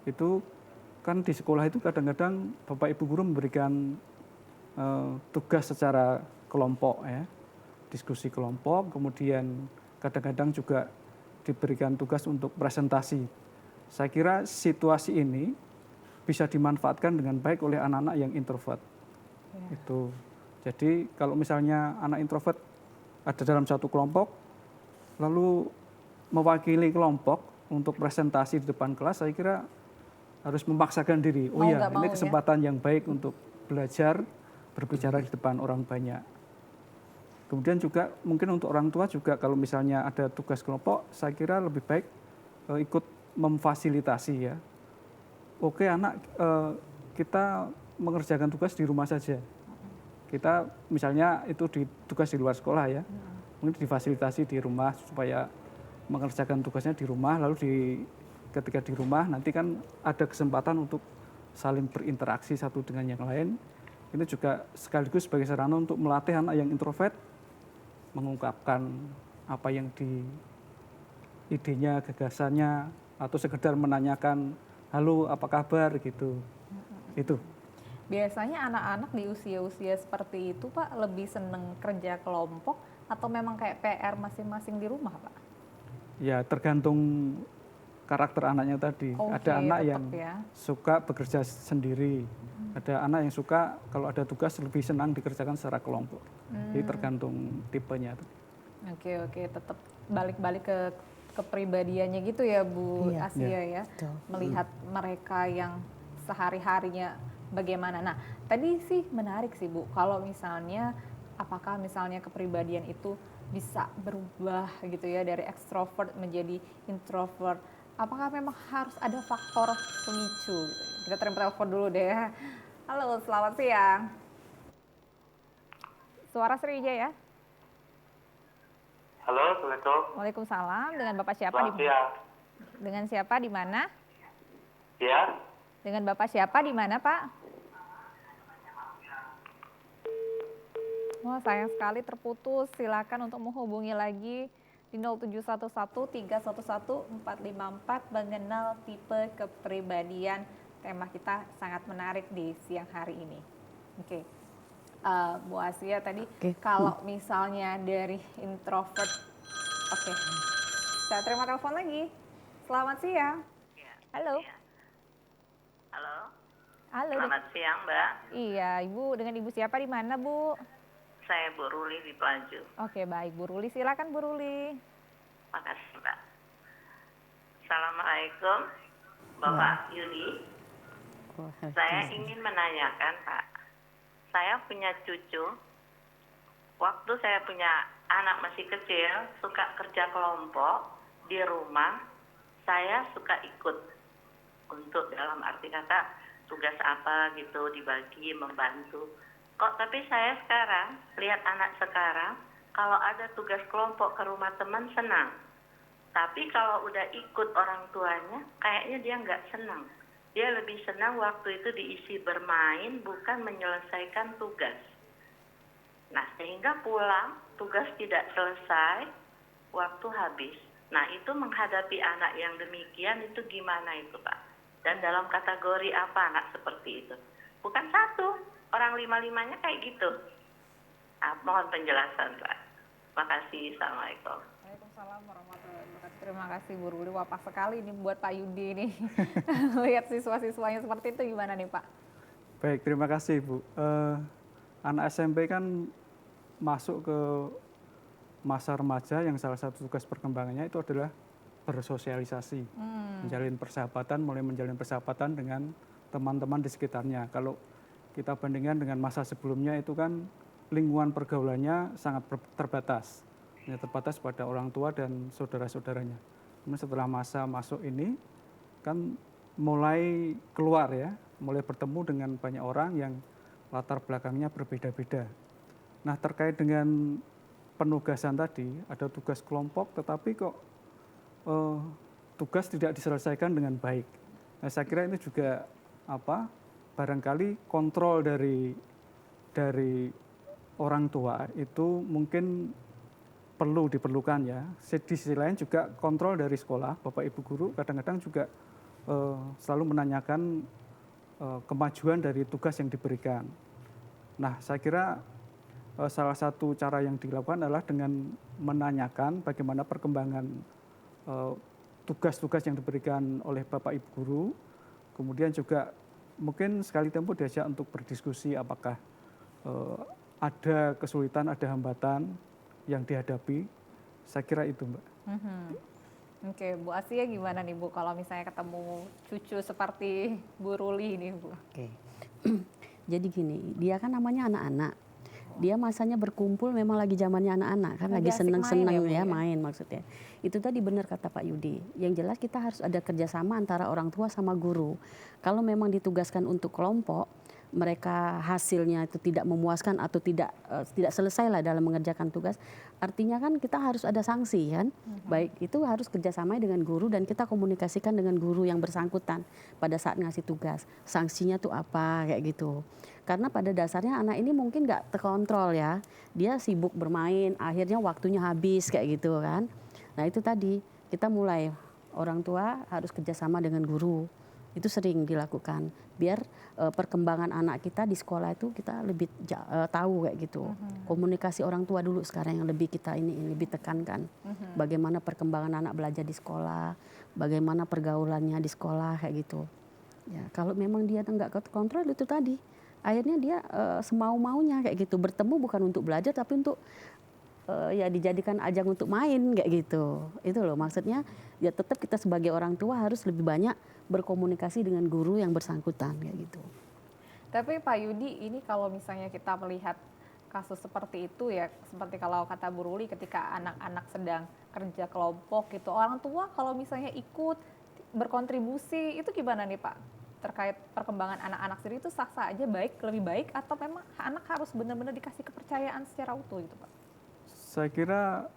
Itu kan di sekolah itu kadang-kadang Bapak Ibu guru memberikan tugas secara kelompok ya, diskusi kelompok, kemudian kadang-kadang juga diberikan tugas untuk presentasi. Saya kira situasi ini bisa dimanfaatkan dengan baik oleh anak-anak yang introvert. Itu. Jadi kalau misalnya anak introvert ada dalam satu kelompok, lalu mewakili kelompok untuk presentasi di depan kelas, saya kira harus memaksakan diri. Oh ya, ini kesempatan yang baik untuk belajar berbicara di depan orang banyak. Kemudian juga mungkin untuk orang tua juga kalau misalnya ada tugas kelompok, saya kira lebih baik ikut memfasilitasi ya. Oke anak, kita mengerjakan tugas di rumah saja. Kita misalnya itu tugas di luar sekolah ya, mungkin difasilitasi di rumah supaya mengerjakan tugasnya di rumah, lalu ketika di rumah nanti kan ada kesempatan untuk saling berinteraksi satu dengan yang lain. Ini juga sekaligus sebagai sarana untuk melatih anak yang introvert mengungkapkan apa yang di idenya, gagasannya, atau sekedar menanyakan, halo apa kabar gitu. Itu. Biasanya anak-anak di usia-usia seperti itu Pak lebih seneng kerja kelompok atau memang kayak PR masing-masing di rumah Pak? Ya tergantung karakter anaknya tadi. Ada anak yang suka bekerja sendiri. Ada anak yang suka kalau ada tugas lebih senang dikerjakan secara kelompok. Jadi tergantung tipenya. Oke, tetap balik-balik ke kepribadiannya gitu ya Bu Asia ya. Melihat mereka yang sehari-harinya bagaimana. Nah, tadi sih menarik sih Bu, kalau misalnya apakah misalnya kepribadian itu bisa berubah gitu ya dari ekstrovert menjadi introvert. Apakah memang harus ada faktor pemicu gitu? Kita terima telepon dulu deh. Halo, selamat siang. Suara Sriwijaya. Halo, Assalamualaikum. Waalaikumsalam. Dengan Bapak siapa di mana? Dengan siapa di mana? Ya. Dengan Bapak siapa di mana, Pak? Wah, sayang sekali terputus. Silakan untuk menghubungi lagi di 0711-311-454 mengenal tipe kepribadian. Tema kita sangat menarik di siang hari ini. Oke. Bu Asia tadi kalau misalnya dari introvert. Oke. Saya terima telepon lagi. Selamat siang. Halo. Halo. Selamat siang, Mbak. Iya, Ibu. Dengan Ibu siapa di mana, Bu? Saya Bu Ruli di Pelaju. Oke, baik. Bu Ruli, silakan Bu Ruli. Makasih, Mbak. Assalamualaikum, Bapak Yudi. Saya ingin menanyakan, Pak. Saya punya cucu. Waktu saya punya anak masih kecil suka kerja kelompok di rumah, saya suka ikut untuk dalam arti kata tugas apa gitu dibagi membantu. Kok tapi saya sekarang lihat anak sekarang kalau ada tugas kelompok ke rumah teman senang. Tapi kalau udah ikut orang tuanya kayaknya dia nggak senang. Dia lebih senang waktu itu diisi bermain bukan menyelesaikan tugas. Nah, sehingga pulang tugas tidak selesai, waktu habis. Nah, itu menghadapi anak yang demikian itu gimana itu, Pak? Dan dalam kategori apa anak seperti itu? Bukan satu, orang 5-5-nya kayak gitu. Mohon penjelasan, Pak. Makasih, Assalamualaikum. Waalaikumsalam warahmatullahi wabarakatuh. Terima kasih Bu Ruli. Wah, pas sekali ini buat Pak Yudi nih. Lihat siswa-siswanya seperti itu gimana nih Pak? Baik, terima kasih Bu. Anak SMP kan masuk ke masa remaja yang salah satu tugas perkembangannya itu adalah bersosialisasi, mulai menjalin persahabatan dengan teman-teman di sekitarnya. Kalau kita bandingkan dengan masa sebelumnya itu kan lingkungan pergaulannya sangat terbatas, hanya terbatas pada orang tua dan saudara-saudaranya. Kemudian setelah masa masuk ini kan mulai keluar ya, mulai bertemu dengan banyak orang yang latar belakangnya berbeda-beda. Nah, terkait dengan penugasan tadi, ada tugas kelompok tetapi kok tugas tidak diselesaikan dengan baik. Nah, saya kira ini juga barangkali kontrol dari orang tua itu mungkin perlu diperlukan ya. Di sisi lain juga kontrol dari sekolah, Bapak Ibu guru kadang-kadang juga selalu menanyakan kemajuan dari tugas yang diberikan. Nah, saya kira salah satu cara yang dilakukan adalah dengan menanyakan bagaimana perkembangan tugas-tugas yang diberikan oleh Bapak Ibu guru, kemudian juga mungkin sekali tempo diajak untuk berdiskusi apakah ada kesulitan, ada hambatan yang dihadapi. Saya kira itu, Mbak. Oke, Bu Asia gimana nih Bu kalau misalnya ketemu cucu seperti Bu Ruli ini Bu? Oke. Jadi gini, dia kan namanya anak-anak. Dia masanya berkumpul memang lagi zamannya anak-anak kan lagi seneng-seneng ya main maksudnya. Itu tadi benar kata Pak Yudi. Yang jelas kita harus ada kerjasama antara orang tua sama guru. Kalau memang ditugaskan untuk kelompok, mereka hasilnya itu tidak memuaskan atau tidak selesai lah dalam mengerjakan tugas, artinya kan kita harus ada sanksi kan. Baik itu harus kerjasama dengan guru dan kita komunikasikan dengan guru yang bersangkutan pada saat ngasih tugas. Sanksinya tuh apa kayak gitu. Karena pada dasarnya anak ini mungkin nggak terkontrol ya, dia sibuk bermain, akhirnya waktunya habis kayak gitu kan. Nah itu tadi kita mulai orang tua harus kerjasama dengan guru. Itu sering dilakukan biar perkembangan anak kita di sekolah itu kita lebih tahu kayak gitu. Komunikasi orang tua dulu sekarang yang lebih kita lebih tekankan. Bagaimana perkembangan anak belajar di sekolah, bagaimana pergaulannya di sekolah kayak gitu. Ya, kalau memang dia nggak kontrol itu tadi, akhirnya dia semau-maunya kayak gitu, bertemu bukan untuk belajar tapi untuk ya dijadikan ajang untuk main kayak gitu. Itu loh maksudnya, ya tetap kita sebagai orang tua harus lebih banyak berkomunikasi dengan guru yang bersangkutan kayak gitu. Tapi Pak Yudi, ini kalau misalnya kita melihat kasus seperti itu ya, seperti kalau kata Bu Ruli ketika anak-anak sedang kerja kelompok gitu, orang tua kalau misalnya ikut berkontribusi itu gimana nih Pak? Terkait perkembangan anak-anak sendiri itu sah-sah aja lebih baik atau memang anak harus benar-benar dikasih kepercayaan secara utuh gitu Pak? Saya kira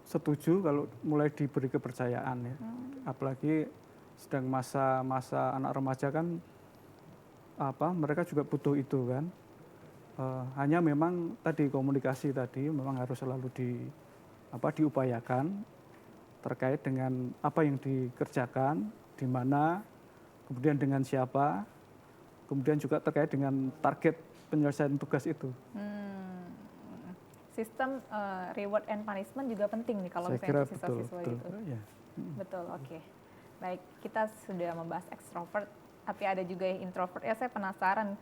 setuju kalau mulai diberi kepercayaan ya. Apalagi sedang masa anak remaja kan mereka juga butuh itu kan. Hanya memang tadi komunikasi tadi memang harus selalu diupayakan terkait dengan apa yang dikerjakan, di mana, kemudian dengan siapa, kemudian juga terkait dengan target penyelesaian tugas itu. Sistem reward and punishment juga penting nih kalau misalnya untuk siswa-siswa gitu. Ya. Betul, oke. Baik, kita sudah membahas extrovert, tapi ada juga yang introvert. Ya saya penasaran,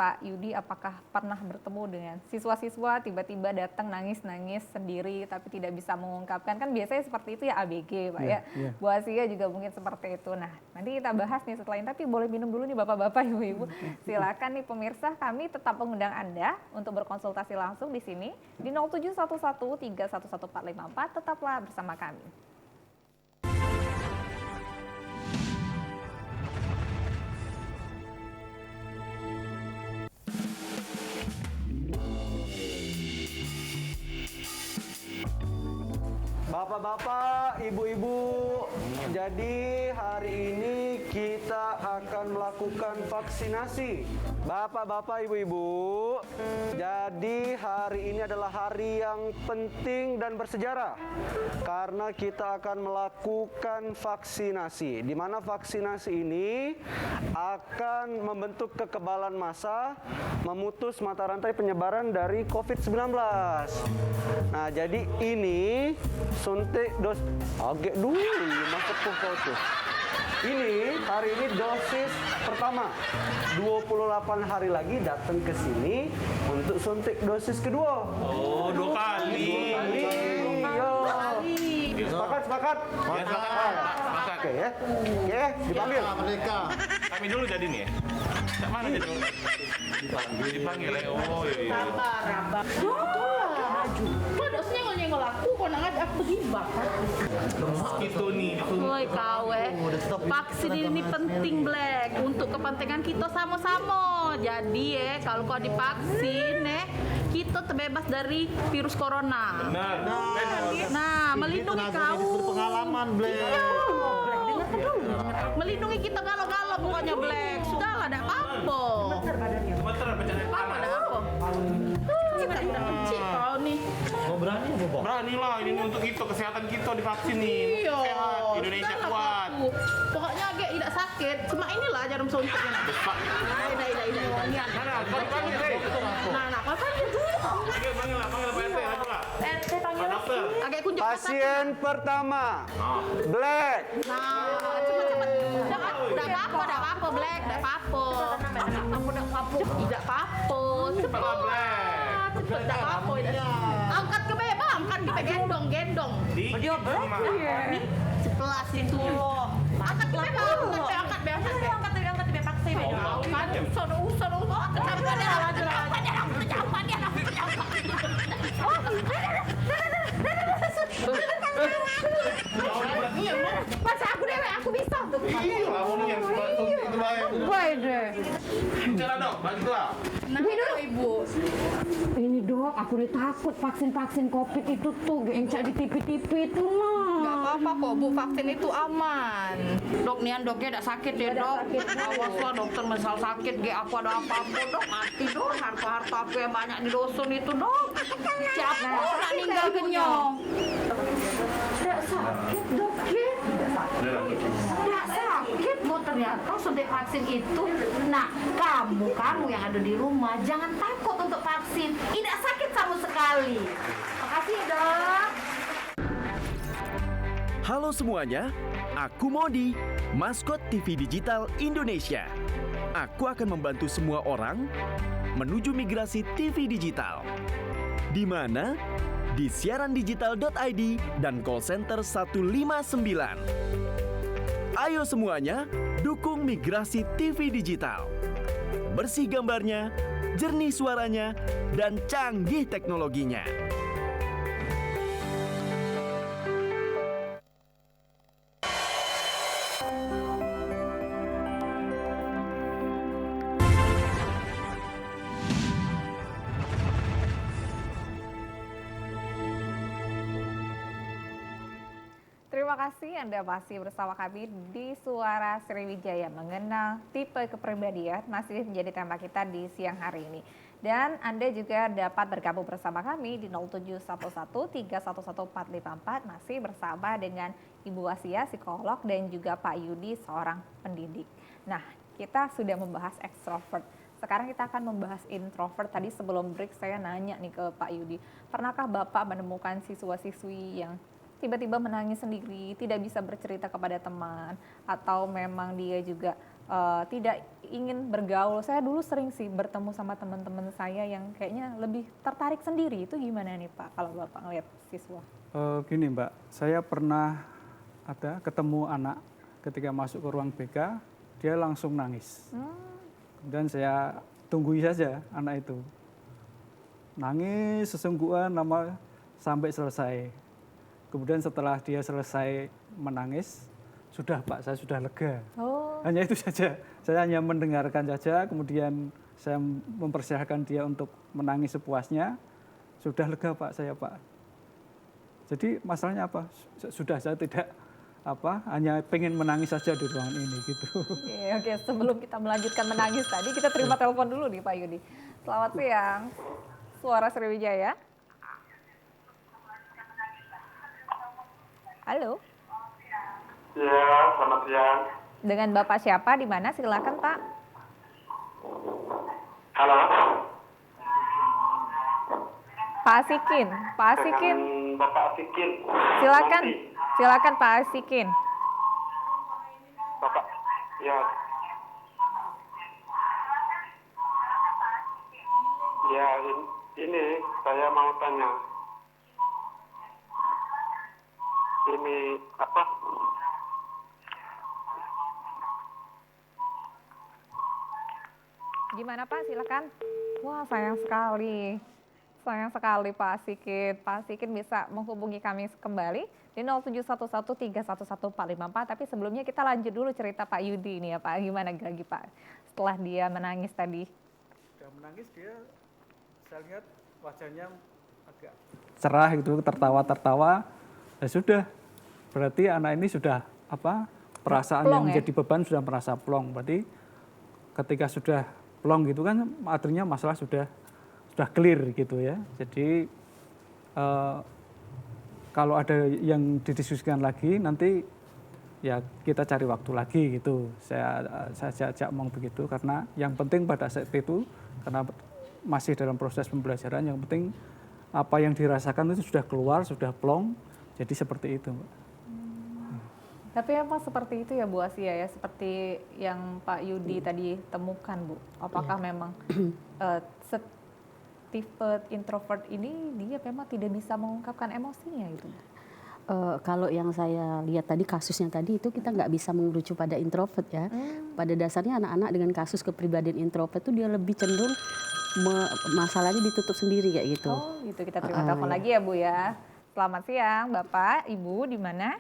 Pak Yudi, apakah pernah bertemu dengan siswa-siswa tiba-tiba datang nangis-nangis sendiri tapi tidak bisa mengungkapkan? Kan biasanya seperti itu ya ABG Pak ya. Bu Asia juga mungkin seperti itu. Nah nanti kita bahas nih setelah ini, tapi boleh minum dulu nih Bapak-Bapak, Ibu-Ibu. Silakan nih pemirsa, kami tetap mengundang Anda untuk berkonsultasi langsung di sini di 0711311454. Tetaplah bersama kami. Bapak-bapak, ibu-ibu, jadi hari ini kita akan melakukan vaksinasi. Bapak-bapak, ibu-ibu, jadi hari ini adalah hari yang penting dan bersejarah karena kita akan melakukan vaksinasi, di mana vaksinasi ini akan membentuk kekebalan massa, memutus mata rantai penyebaran dari COVID-19. Nah, jadi ini suntik agak dulu masuk ke foto. Ini hari ini dosis pertama. 28 hari lagi datang ke sini untuk suntik dosis kedua. Oh, 2 kali. Yo. Sepakat. Oke ya. Oke, dipanggil. Kami dulu jadi nih ya. Mana jadi? Dipanggil ya. Oh iya. Sabar. Kok dosnya nyenggol aku, kok ngajak aku hibah. Itu nih. Woi kawe, vaksin ini penting Black untuk kepentingan kita sama-sama. Jadi kalau kau divaksin kita terbebas dari virus corona. Benar. Nah, melindungi kau. Pengalaman Black. Melindungi kita galau-galau pokoknya Black. Sudahlah, tidak apa-apa. Apa ada apa? Kita udah kecil kau nih. Mau berani apa, Bang? Berani lah, ini untuk kita, kesehatan kita divaksin nih. Iya. Sehat, Indonesia kuat. Pokoknya agak tidak sakit. Cuma inilah jarum suntiknya. Nah, kau panggil dulu. Panggil lah, Pak RT, aja lah. RT panggil dokter. Agak kunjung Pasien pertama, Black. Nah, cepet-cepet. Udah apa-apa, Black. Udah apa-apa. Tidak apa-apa. Cepet. Cepet, tidak apa-apa. Angkat ke bawah, angkat ke bawah, gendong. Dia Black. Nih, sebelah situ. Angkat ke bawah, angkat ke bawah. Angkat ke bawah, paksa. Kan, usah. Masa aku bisa. Iya, kamu nih yang itu baik. Baik deh. Bicara dok, baguslah. Nah, ibu. Ini dok, aku udah takut vaksin COVID itu tuh yang di TV-TV itu mah. Gak apa-apa kok Bu, vaksin itu aman. Dok, nian doknya tidak sakit ya dok. Awaslah dokter misal sakit, aku ada apa-apa dok, mati dok. Harta-harta aku yang banyak di dusun itu dok. Siapa nak ninggal kenyong? Tidak sakit dok ya. Tidak sakit bu, ternyata suntik vaksin itu. Nah, kamu yang ada di rumah jangan takut untuk vaksin. Tidak sakit sama sekali. Makasih dok. Halo semuanya, aku Modi, maskot TV Digital Indonesia. Aku akan membantu semua orang menuju migrasi TV digital. Di mana? Di siarandigital.id dan call center 159. Ayo semuanya, dukung migrasi TV digital. Bersih gambarnya, jernih suaranya, dan canggih teknologinya. Terima kasih Anda masih bersama kami di Suara Sriwijaya. Mengenal tipe kepribadian masih menjadi tema kita di siang hari ini. Dan Anda juga dapat bergabung bersama kami di 0711311454 masih bersama dengan Ibu Asia, psikolog, dan juga Pak Yudi, seorang pendidik. Nah, kita sudah membahas ekstrovert. Sekarang kita akan membahas introvert. Tadi sebelum break saya nanya nih ke Pak Yudi, pernahkah Bapak menemukan siswa-siswi yang tiba-tiba menangis sendiri, tidak bisa bercerita kepada teman, atau memang dia juga tidak ingin bergaul. Saya dulu sering sih bertemu sama teman-teman saya yang kayaknya lebih tertarik sendiri. Itu gimana nih Pak kalau Bapak ngeliat siswa? Gini Mbak, saya pernah ketemu anak ketika masuk ke ruang BK, dia langsung nangis. Dan saya tunggui saja anak itu. Nangis sesungguhan lama sampai selesai. Kemudian setelah dia selesai menangis, sudah Pak, saya sudah lega. Hanya itu saja. Saya hanya mendengarkan saja, kemudian saya mempersilahkan dia untuk menangis sepuasnya. Sudah lega Pak, saya Pak. Jadi masalahnya apa? Sudah, saya tidak hanya pengen menangis saja di ruangan ini gitu. Oke, sebelum kita melanjutkan menangis tadi, kita terima telepon dulu nih Pak Yudi. Selamat siang, Suara Sriwijaya. Halo. Ya, selamat siang. Dengan Bapak siapa di mana? Silakan Pak. Halo. Pak Asikin, Pak Asikin. Bapak Asikin. Silakan, silakan Pak Asikin. Bapak, ya. Ya, ini saya mau tanya. Ini apa? Gimana Pak? Silakan. Wah, sayang sekali. Sayang sekali Pak Asikin. Pak Asikin bisa menghubungi kami kembali di 07113114454. Tapi sebelumnya kita lanjut dulu cerita Pak Yudi ini ya Pak. Gimana lagi Pak setelah dia menangis tadi? Dia menangis, saya lihat wajahnya agak cerah gitu, tertawa-tertawa. Ya sudah, berarti anak ini sudah perasaan plong, yang menjadi beban sudah merasa plong. Berarti ketika sudah plong gitu kan artinya masalah sudah clear gitu ya. Jadi kalau ada yang didiskusikan lagi nanti ya kita cari waktu lagi gitu. Saya ajak ngomong begitu karena yang penting pada saat itu karena masih dalam proses pembelajaran, yang penting apa yang dirasakan itu sudah keluar, sudah plong. Jadi seperti itu, Mbak. Tapi apa seperti itu ya Bu Asia ya, seperti yang Pak Yudi tadi temukan Bu. Apakah memang tipe introvert ini dia memang tidak bisa mengungkapkan emosinya gitu? Kalau yang saya lihat tadi kasusnya tadi itu kita nggak bisa mengerucut pada introvert ya. Pada dasarnya anak-anak dengan kasus kepribadian introvert itu dia lebih cenderung masalahnya ditutup sendiri kayak gitu. Oh gitu, kita terima telepon lagi ya Bu ya. Selamat siang Bapak, Ibu di mana?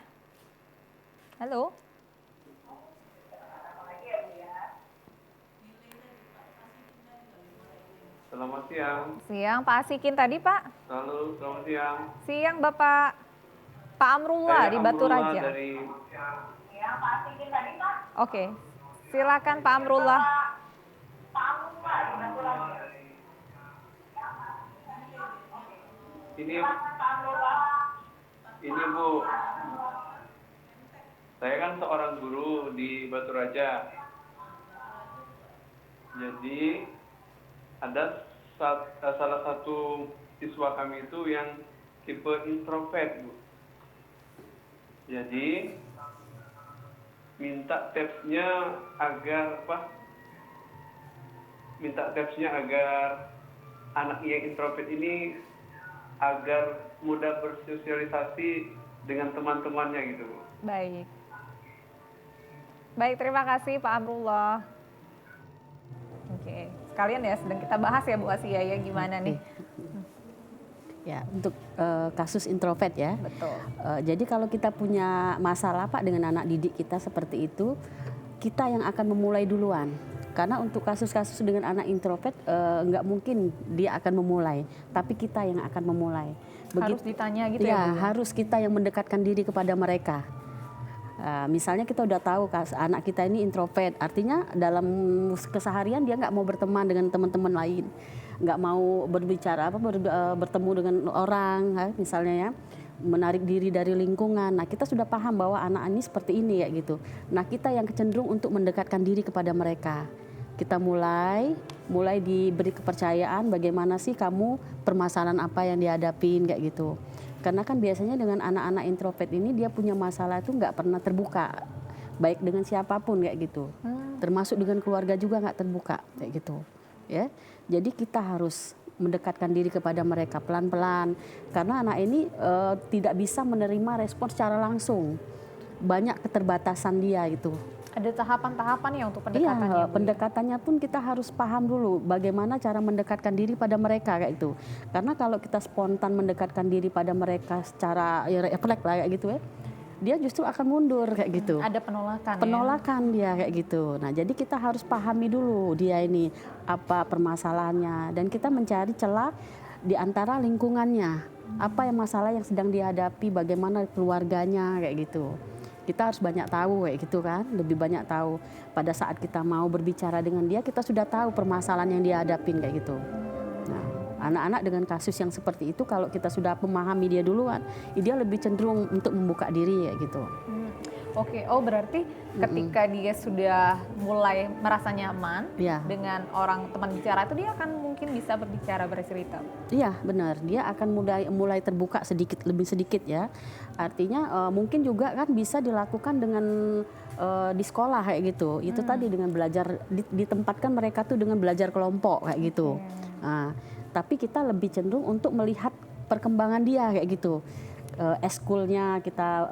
Halo. Selamat siang. Siang Pak Asikin tadi Pak. Halo, selamat siang. Siang Bapak. Pak Amrullah di Batu Raja. Siang Pak Asikin tadi Pak. Oke, silakan Pak Amrullah. Pak Amrullah di Batu Raja. Ini Bu. Saya kan seorang guru di Batu Raja. Jadi ada salah satu siswa kami itu yang tipe introvert, Bu. Jadi minta tipsnya agar anak yang introvert ini agar mudah bersosialisasi dengan teman-temannya gitu, Bu. Baik. Baik, terima kasih Pak Amrullah. Oke, sekalian ya sedang kita bahas ya Bu Asia ya gimana nih? Ya, untuk kasus introvert ya. Betul. Jadi kalau kita punya masalah Pak dengan anak didik kita seperti itu, kita yang akan memulai duluan. Karena untuk kasus-kasus dengan anak introvert nggak mungkin dia akan memulai, tapi kita yang akan memulai. Harus ditanya gitu ya Bu? Harus kita yang mendekatkan diri kepada mereka. Misalnya kita udah tahu anak kita ini introvert, artinya dalam keseharian dia nggak mau berteman dengan teman-teman lain, nggak mau berbicara bertemu dengan orang, misalnya ya, menarik diri dari lingkungan. Nah kita sudah paham bahwa anak ini seperti ini ya gitu. Nah kita yang cenderung untuk mendekatkan diri kepada mereka. Kita mulai diberi kepercayaan bagaimana sih kamu permasalahan apa yang dihadapin kayak gitu. Karena kan biasanya dengan anak-anak introvert ini dia punya masalah itu nggak pernah terbuka. baik dengan siapapun kayak gitu. Termasuk dengan keluarga juga nggak terbuka kayak gitu. Ya, jadi kita harus mendekatkan diri kepada mereka pelan-pelan karena anak ini tidak bisa menerima respon secara langsung, banyak keterbatasan dia itu. Ada tahapan-tahapan ya untuk pendekatannya? Iya, pendekatannya pun kita harus paham dulu bagaimana cara mendekatkan diri pada mereka kayak itu. Karena kalau kita spontan mendekatkan diri pada mereka secara refleks lah kayak gitu ya, dia justru akan mundur kayak gitu. Ada penolakan. Penolakan dia kayak gitu. Nah, jadi kita harus pahami dulu dia ini apa permasalahannya dan kita mencari celah di antara lingkungannya. Apa yang masalah yang sedang dihadapi, bagaimana keluarganya kayak gitu. Kita harus banyak tahu kayak gitu kan, lebih banyak tahu. Pada saat kita mau berbicara dengan dia, kita sudah tahu permasalahan yang dia hadapin kayak gitu. Nah, anak-anak dengan kasus yang seperti itu kalau kita sudah memahami dia duluan, dia lebih cenderung untuk membuka diri ya gitu. Oke, oh berarti ketika dia sudah mulai merasa nyaman dengan orang teman bicara itu dia akan mungkin bisa berbicara, bercerita. Iya benar, dia akan mulai terbuka sedikit lebih sedikit ya. Artinya mungkin juga kan bisa dilakukan dengan di sekolah kayak gitu. Itu tadi dengan belajar ditempatkan mereka tuh dengan belajar kelompok kayak gitu. Nah, tapi kita lebih cenderung untuk melihat perkembangan dia kayak gitu. Eskulnya kita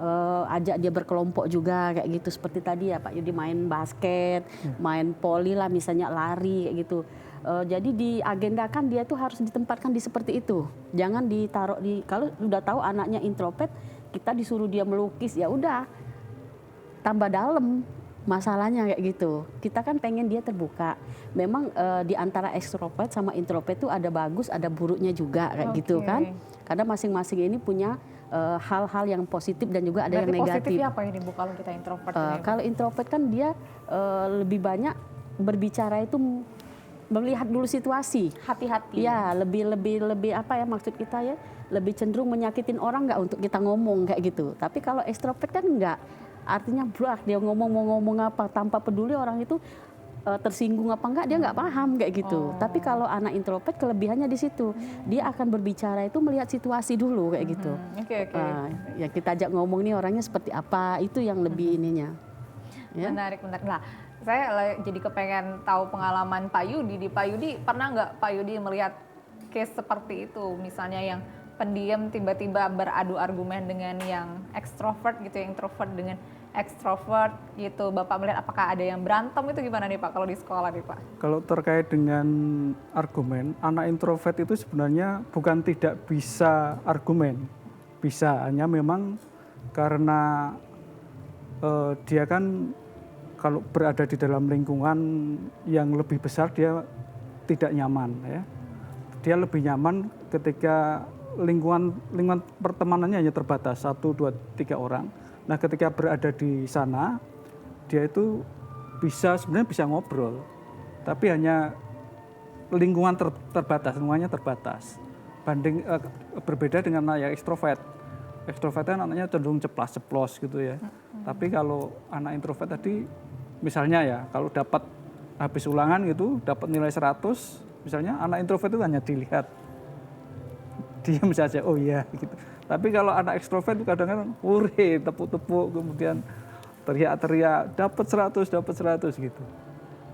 ajak dia berkelompok juga kayak gitu seperti tadi ya Pak Yudi main basket, main poli lah misalnya lari kayak gitu. Jadi diagendakan dia tuh harus ditempatkan di seperti itu. Jangan ditaruh di kalau sudah tahu anaknya introvert kita disuruh dia melukis ya udah tambah dalam masalahnya kayak gitu. Kita kan pengen dia terbuka. Memang di antara ekstrovert sama introvert itu ada bagus, ada buruknya juga kayak gitu kan. Karena masing-masing ini punya hal-hal yang positif dan juga ada yang negatif. Positifnya apa ini Bu kalau kita introvert? Kalau introvert kan dia lebih banyak berbicara itu melihat dulu situasi. Hati-hati. Ya, lebih apa ya maksud kita ya? Lebih cenderung menyakitin orang nggak untuk kita ngomong kayak gitu. Tapi kalau ekstrovert kan enggak. Artinya dia ngomong mau ngomong apa tanpa peduli orang itu tersinggung apa enggak dia nggak paham kayak gitu. Tapi kalau anak introvert kelebihannya di situ. Dia akan berbicara itu melihat situasi dulu kayak gitu. Ya kita ajak ngomong nih orangnya seperti apa, itu yang lebih ininya. Ya? Menarik. Nah, saya jadi kepengen tahu pengalaman Pak Yudi. Di Pak Yudi pernah nggak Pak Yudi melihat case seperti itu, misalnya yang pendiam tiba-tiba beradu argumen dengan yang ekstrovert gitu, yang introvert dengan ekstrovert gitu. Bapak melihat apakah ada yang berantem itu gimana nih Pak kalau di sekolah nih Pak? Kalau terkait dengan argumen, anak introvert itu sebenarnya bukan tidak bisa argumen. Bisa, hanya memang karena dia kan kalau berada di dalam lingkungan yang lebih besar dia tidak nyaman ya. Dia lebih nyaman ketika lingkungan pertemanannya hanya terbatas 1, 2, 3 orang. Nah, ketika berada di sana dia itu sebenarnya bisa ngobrol. Tapi hanya lingkungan lingkungannya terbatas. Berbeda dengan anak yang ekstrovert. Ekstrovert kan anaknya cenderung ceplas-ceplos gitu ya. Tapi kalau anak introvert tadi misalnya ya, kalau dapat habis ulangan gitu, dapat nilai 100, misalnya anak introvert itu hanya dilihat. Diam saja, oh iya gitu. Tapi kalau anak ekstrovert itu kadang-kadang hore, tepuk-tepuk, kemudian teriak-teriak, dapat 100 gitu.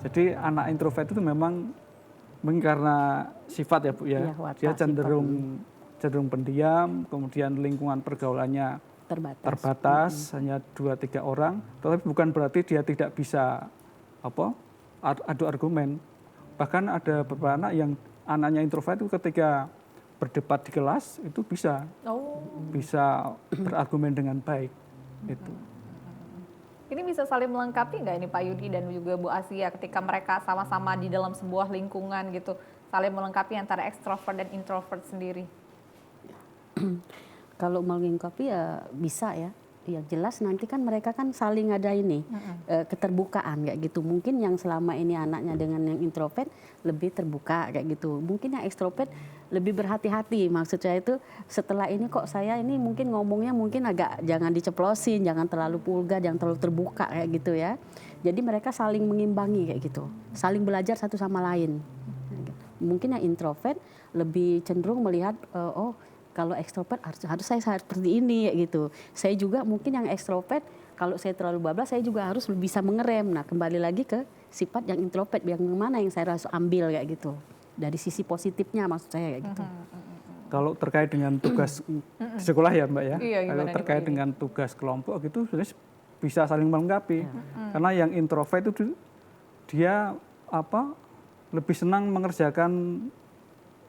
Jadi anak introvert itu memang karena sifat ya Bu ya, dia cenderung pendiam, kemudian lingkungan pergaulannya terbatas hanya 2-3 orang, tetapi bukan berarti dia tidak bisa adu argumen. Bahkan ada beberapa anak yang anaknya introvert itu ketika berdebat di kelas itu bisa berargumen dengan baik. Itu. Ini bisa saling melengkapi nggak ini Pak Yudi dan juga Bu Asia ketika mereka sama-sama di dalam sebuah lingkungan gitu, saling melengkapi antara ekstrovert dan introvert sendiri? Kalau melengkapi ya bisa ya. Ya jelas nanti kan mereka kan saling ada ini keterbukaan kayak gitu. Mungkin yang selama ini anaknya dengan yang introvert lebih terbuka kayak gitu. Mungkin yang ekstrovert lebih berhati-hati. Maksud saya itu setelah ini kok saya ini mungkin ngomongnya mungkin agak jangan diceplosin, jangan terlalu vulgar, jangan terlalu terbuka kayak gitu ya. Jadi mereka saling mengimbangi kayak gitu. Saling belajar satu sama lain. Mungkin yang introvert lebih cenderung melihat kalau ekstrovert harus saya seperti ini ya gitu. Saya juga mungkin yang ekstrovert Kalau saya terlalu bablas, saya juga harus bisa mengerem. Nah, kembali lagi ke sifat yang introvert, yang mana yang saya harus ambil kayak gitu. Dari sisi positifnya maksud saya kayak gitu. Kalau terkait dengan tugas di sekolah ya Mbak ya, Iya, kalau gimana terkait nih, Pak dengan tugas kelompok gitu sebenarnya bisa saling melengkapi. Karena yang introvert itu dia lebih senang mengerjakan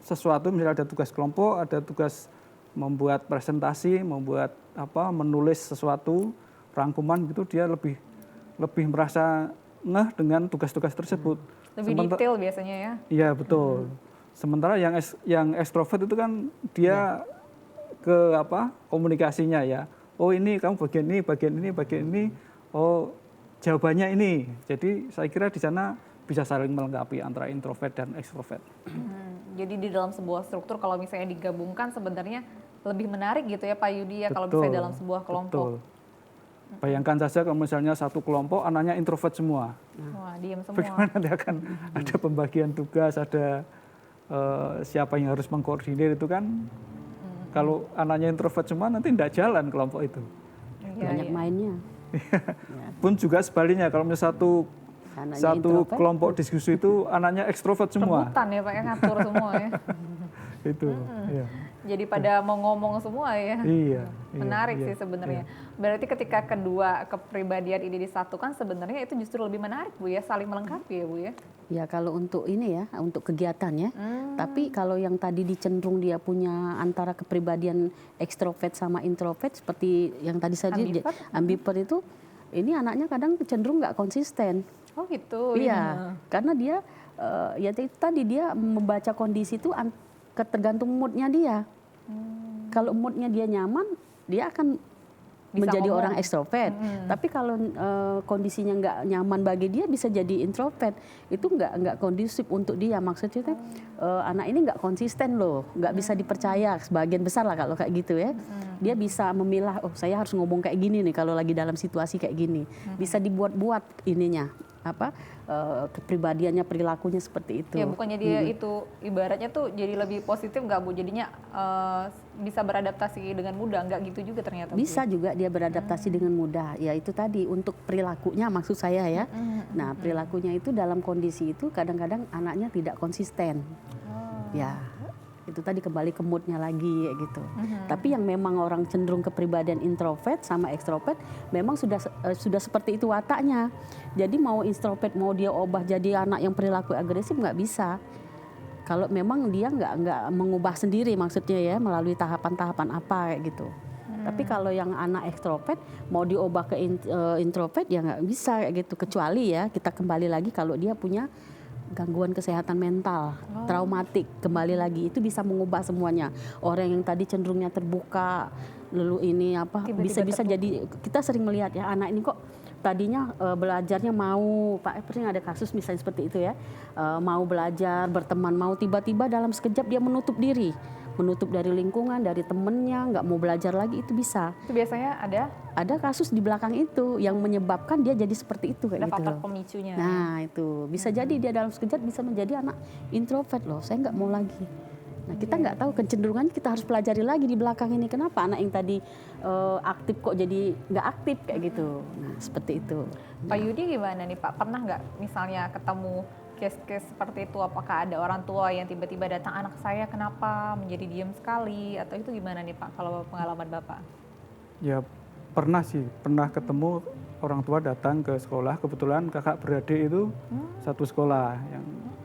sesuatu, misalnya ada tugas kelompok, ada tugas membuat presentasi, menulis sesuatu rangkuman gitu, dia lebih merasa ngeh dengan tugas-tugas tersebut. Lebih detail biasanya ya. Iya betul. Sementara yang ekstrovert itu kan dia ke komunikasinya ya. Oh ini kamu bagian ini. Oh jawabannya ini. Jadi saya kira di sana bisa saling melengkapi antara introvert dan ekstrovert. Jadi di dalam sebuah struktur kalau misalnya digabungkan sebenarnya lebih menarik gitu ya Pak Yudi ya, kalau misalnya dalam sebuah kelompok. Betul. Bayangkan saja kalau misalnya satu kelompok anaknya introvert semua. Wah, diam semua. Bagaimana nanti akan ada pembagian tugas, ada siapa yang harus mengkoordinir itu kan. Kalau anaknya introvert semua nanti tidak jalan kelompok itu. Banyak mainnya. Pun juga sebaliknya, kalau misalnya satu kelompok diskusi itu anaknya ekstrovert semua. Rebutan ya Pak ya, ngatur semua ya. Itu. Iya. Jadi pada mau ngomong semua ya. Iya. Menarik sih sebenarnya. Berarti ketika kedua kepribadian ini disatukan sebenarnya itu justru lebih menarik Bu ya, saling melengkapi ya Bu ya. Ya kalau untuk ini ya, untuk kegiatannya. Tapi kalau yang tadi dicenderung dia punya antara kepribadian ekstrovert sama introvert seperti yang tadi saya ambivert itu, ini anaknya kadang cenderung nggak konsisten. Oh gitu. Iya, karena dia ya itu tadi dia membaca kondisi itu tergantung moodnya dia. Kalau moodnya dia nyaman, dia akan menjadi orang ekstrovert. Tapi kalau kondisinya nggak nyaman bagi dia, bisa jadi introvert. Itu nggak kondusif untuk dia. Maksudnya itu anak ini nggak konsisten loh, nggak bisa dipercaya. Sebagian besar lah kalau kayak gitu ya. Dia bisa memilah, oh saya harus ngomong kayak gini nih kalau lagi dalam situasi kayak gini. Bisa dibuat-buat ininya. Kepribadiannya, perilakunya seperti itu. Ya bukannya dia itu ibaratnya tuh jadi lebih positif nggak Bu? Jadinya bisa beradaptasi dengan mudah, nggak gitu juga ternyata Bu? Bisa juga dia beradaptasi dengan mudah. Ya itu tadi untuk perilakunya maksud saya ya. Nah perilakunya itu dalam kondisi itu kadang-kadang anaknya tidak konsisten. Ya itu tadi kembali ke moodnya lagi kayak gitu. Tapi yang memang orang cenderung kepribadian introvert sama ekstrovert memang sudah seperti itu wataknya. Jadi mau introvert mau dia ubah jadi anak yang perilaku agresif nggak bisa. Kalau memang dia nggak mengubah sendiri maksudnya ya melalui tahapan-tahapan apa kayak gitu. Tapi kalau yang anak ekstrovert mau diubah ke introvert ya nggak bisa kayak gitu, kecuali ya kita kembali lagi kalau dia punya gangguan kesehatan mental, traumatik, kembali lagi itu bisa mengubah semuanya. Orang yang tadi cenderungnya terbuka, lalu ini bisa jadi kita sering melihat ya anak ini kok tadinya belajarnya mau pernah ada kasus misalnya seperti itu ya, mau belajar berteman, mau tiba-tiba dalam sekejap dia menutup diri, menutup dari lingkungan, dari temennya, nggak mau belajar lagi, itu bisa. Itu biasanya ada kasus di belakang itu yang menyebabkan dia jadi seperti itu kayak gitu faktor loh. Pemicunya. Nah itu bisa jadi dia dalam sekejap bisa menjadi anak introvert loh. Saya nggak mau lagi. Nah kita nggak tahu kecenderungannya, kita harus pelajari lagi di belakang ini kenapa anak yang tadi aktif kok jadi nggak aktif kayak gitu. Nah seperti itu. Pak Yudi gimana nih Pak? Pernah nggak misalnya ketemu case-case seperti itu, apakah ada orang tua yang tiba-tiba datang, anak saya kenapa menjadi diam sekali, atau itu gimana nih Pak kalau pengalaman Bapak? Ya pernah ketemu orang tua datang ke sekolah, kebetulan kakak beradik itu satu sekolah,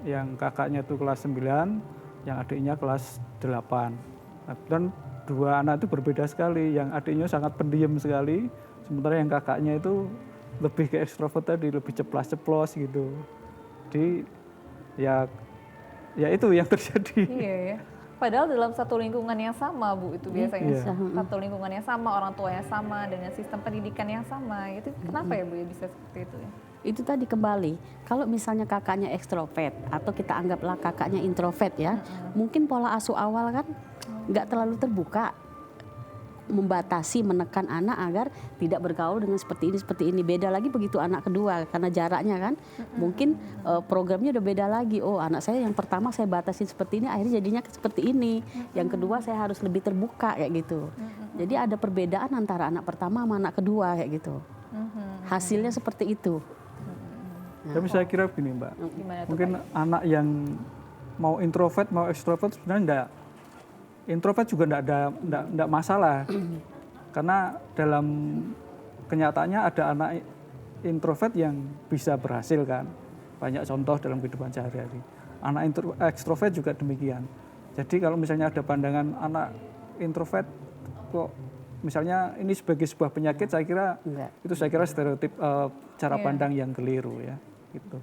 yang kakaknya itu kelas 9, yang adiknya kelas 8. Dan dua anak itu berbeda sekali, yang adiknya sangat pendiam sekali, sementara yang kakaknya itu lebih ke ekstrovert tadi, lebih ceplas-ceplos gitu. Jadi ya itu yang terjadi. Iya ya. Padahal dalam satu lingkungan yang sama Bu, itu biasanya satu lingkungan yang sama, orang tua yang sama, dengan sistem pendidikan yang sama. Itu kenapa ya Bu ya bisa seperti itu ya? Itu tadi kembali, kalau misalnya kakaknya ekstrovert atau kita anggaplah kakaknya introvert ya, mungkin pola asuh awal kan nggak terlalu terbuka, membatasi, menekan anak agar tidak bergaul dengan seperti ini. Beda lagi begitu anak kedua karena jaraknya kan, mungkin programnya udah beda lagi. Oh anak saya yang pertama saya batasin seperti ini, akhirnya jadinya seperti ini. Yang kedua saya harus lebih terbuka kayak gitu. Jadi ada perbedaan antara anak pertama sama anak kedua kayak gitu. hasilnya seperti itu. Tapi saya kira begini Mbak, Gimana tuh, mungkin Pak? anak yang mau introvert mau ekstrovert sebenarnya enggak, introvert juga enggak masalah, karena dalam kenyataannya ada anak introvert yang bisa berhasil kan, banyak contoh dalam kehidupan sehari-hari. Anak ekstrovert juga demikian. Jadi kalau misalnya ada pandangan anak introvert kok misalnya ini sebagai sebuah penyakit, saya kira itu stereotip cara pandang yang keliru ya, gitu.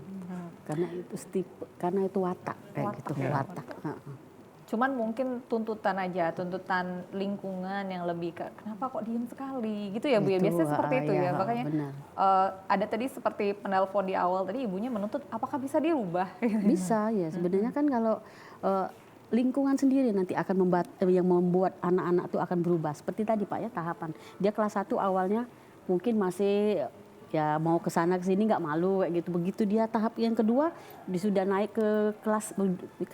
Karena itu watak kayak gitu, watak. Cuman mungkin tuntutan lingkungan yang lebih ke kenapa kok diem sekali gitu ya Bu ya, biasanya seperti itu ya, makanya ada tadi seperti penelpon di awal tadi ibunya menuntut apakah bisa dirubah? Bisa ya, sebenarnya kan kalau lingkungan sendiri nanti akan yang membuat anak-anak itu akan berubah. Seperti tadi Pak ya, tahapan. Dia kelas 1 awalnya mungkin masih ya mau ke sana ke sini nggak malu kayak gitu. Begitu dia tahap yang kedua, dia sudah naik ke kelas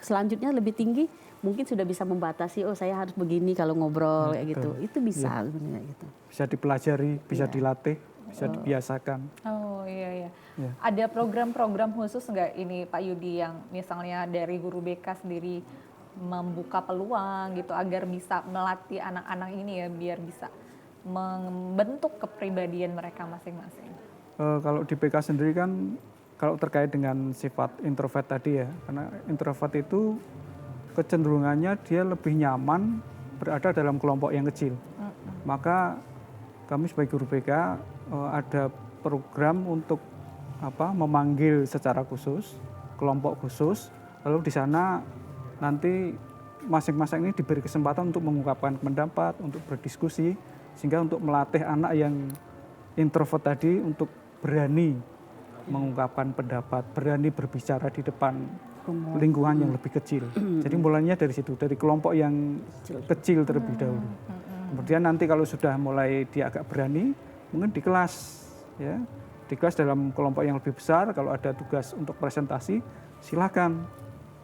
selanjutnya lebih tinggi, mungkin sudah bisa membatasi, oh saya harus begini kalau ngobrol kayak gitu. Itu bisa sebenarnya gitu. Bisa dipelajari, bisa dilatih, bisa dibiasakan. Oh iya. Ada program-program khusus nggak ini Pak Yudi yang misalnya dari guru BK sendiri membuka peluang gitu agar bisa melatih anak-anak ini ya biar bisa membentuk kepribadian mereka masing-masing? Kalau di BK sendiri kan kalau terkait dengan sifat introvert tadi ya, karena introvert itu kecenderungannya dia lebih nyaman berada dalam kelompok yang kecil. Maka kami sebagai guru BK ada program untuk memanggil secara khusus kelompok khusus, lalu di sana nanti masing-masing ini diberi kesempatan untuk mengungkapkan pendapat, untuk berdiskusi, sehingga untuk melatih anak yang introvert tadi untuk berani mengungkapkan pendapat, berani berbicara di depan lingkungan yang lebih kecil. Jadi mulainya dari situ, dari kelompok yang kecil terlebih dahulu. Kemudian nanti kalau sudah mulai dia agak berani, mungkin di kelas ya, di kelas dalam kelompok yang lebih besar, kalau ada tugas untuk presentasi, silakan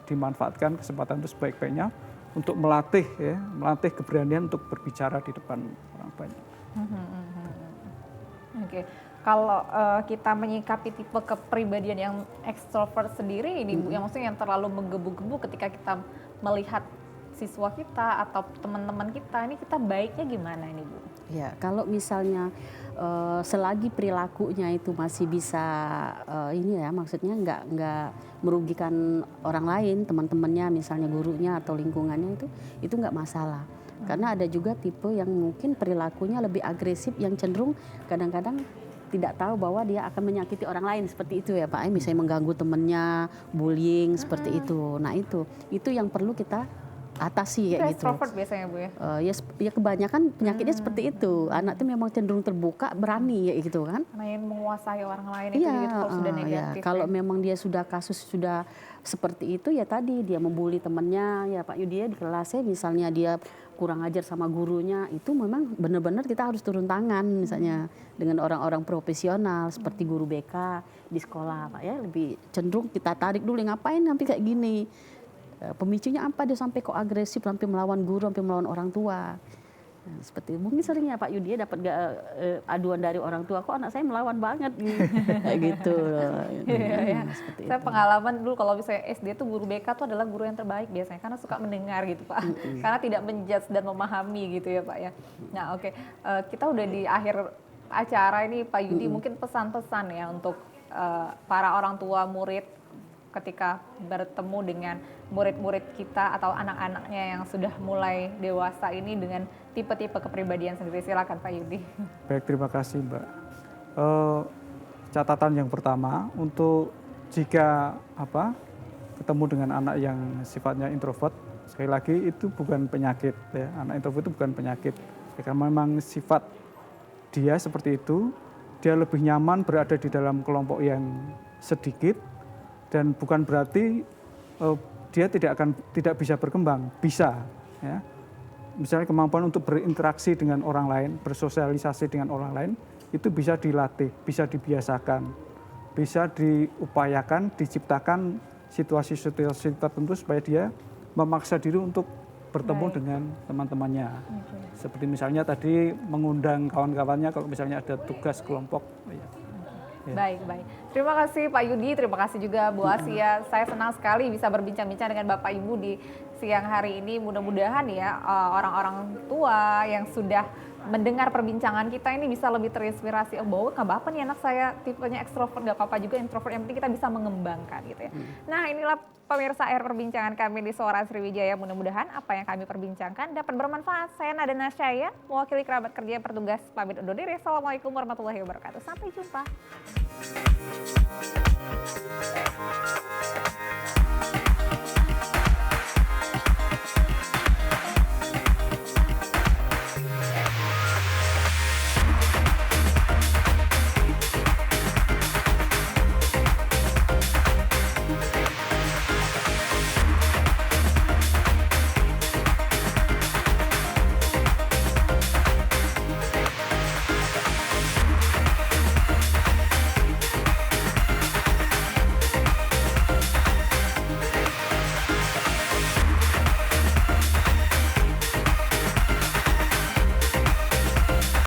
dimanfaatkan kesempatan itu sebaik-baiknya untuk melatih keberanian untuk berbicara di depan orang banyak. Oke. Kalau kita menyikapi tipe kepribadian yang ekstrovert sendiri ini Bu, yang maksudnya yang terlalu menggebu-gebu ketika kita melihat siswa kita atau teman-teman kita, ini kita baiknya gimana ini Bu? Ya, kalau misalnya selagi perilakunya itu masih bisa maksudnya nggak merugikan orang lain, teman-temannya misalnya gurunya atau lingkungannya itu nggak masalah. Karena ada juga tipe yang mungkin perilakunya lebih agresif yang cenderung kadang-kadang tidak tahu bahwa dia akan menyakiti orang lain seperti itu ya Pak. Misalnya mengganggu temannya, bullying seperti itu. Nah itu yang perlu kita atasi kayak gitu. Extrovert biasanya Bu ya? Ya kebanyakan penyakitnya seperti itu. Anak itu memang cenderung terbuka, berani ya gitu kan. Karena yang menguasai orang lain itu gitu kalau sudah negatif. Kalau memang dia sudah seperti itu ya tadi dia membuli temannya ya Pak Yudi ya di kelasnya misalnya dia kurang ajar sama gurunya, itu memang benar-benar kita harus turun tangan misalnya dengan orang-orang profesional seperti guru BK di sekolah Pak ya, lebih cenderung kita tarik dulu ngapain sampai kayak gini. Pemicunya apa dia sampai kok agresif, sampai melawan guru, sampai melawan orang tua. Nah, seperti mungkin seringnya Pak Yudi dapat aduan dari orang tua, kok anak saya melawan banget kayak gitu. Saya pengalaman dulu kalau misalnya SD tuh guru BK tuh adalah guru yang terbaik biasanya karena suka mendengar gitu Pak. Karena tidak menjudge dan memahami gitu ya Pak ya. Nah oke. Kita udah di akhir acara ini Pak Yudi, mungkin pesan-pesan ya untuk para orang tua murid ketika bertemu dengan murid-murid kita atau anak-anaknya yang sudah mulai dewasa ini dengan tipe-tipe kepribadian sendiri. Silakan Pak Yudi. Baik, terima kasih Mbak. Catatan yang pertama, untuk jika ketemu dengan anak yang sifatnya introvert, sekali lagi itu bukan penyakit ya. Anak introvert itu bukan penyakit. Ya, karena memang sifat dia seperti itu, dia lebih nyaman berada di dalam kelompok yang sedikit, dan bukan berarti dia tidak bisa berkembang, bisa ya. Misalnya kemampuan untuk berinteraksi dengan orang lain, bersosialisasi dengan orang lain, itu bisa dilatih, bisa dibiasakan, bisa diupayakan, diciptakan situasi-situasi tertentu supaya dia memaksa diri untuk bertemu dengan teman-temannya. Seperti misalnya tadi mengundang kawan-kawannya kalau misalnya ada tugas kelompok. Ya. Baik. Terima kasih Pak Yudi, terima kasih juga Bu Asia. Saya senang sekali bisa berbincang-bincang dengan Bapak Ibu di siang hari ini. Mudah-mudahan ya orang-orang tua yang sudah mendengar perbincangan kita ini bisa lebih terinspirasi. Oh, bahwa nggak apa-apa nih anak saya tipenya ekstrovert, nggak apa-apa juga introvert. Yang penting kita bisa mengembangkan gitu ya. Nah, inilah pemirsa akhir perbincangan kami di Suara Sriwijaya. Mudah-mudahan apa yang kami perbincangkan dapat bermanfaat. Saya Nada Nasyaya, mewakili kerabat kerja yang bertugas pamit undur diri. Assalamualaikum warahmatullahi wabarakatuh. Sampai jumpa.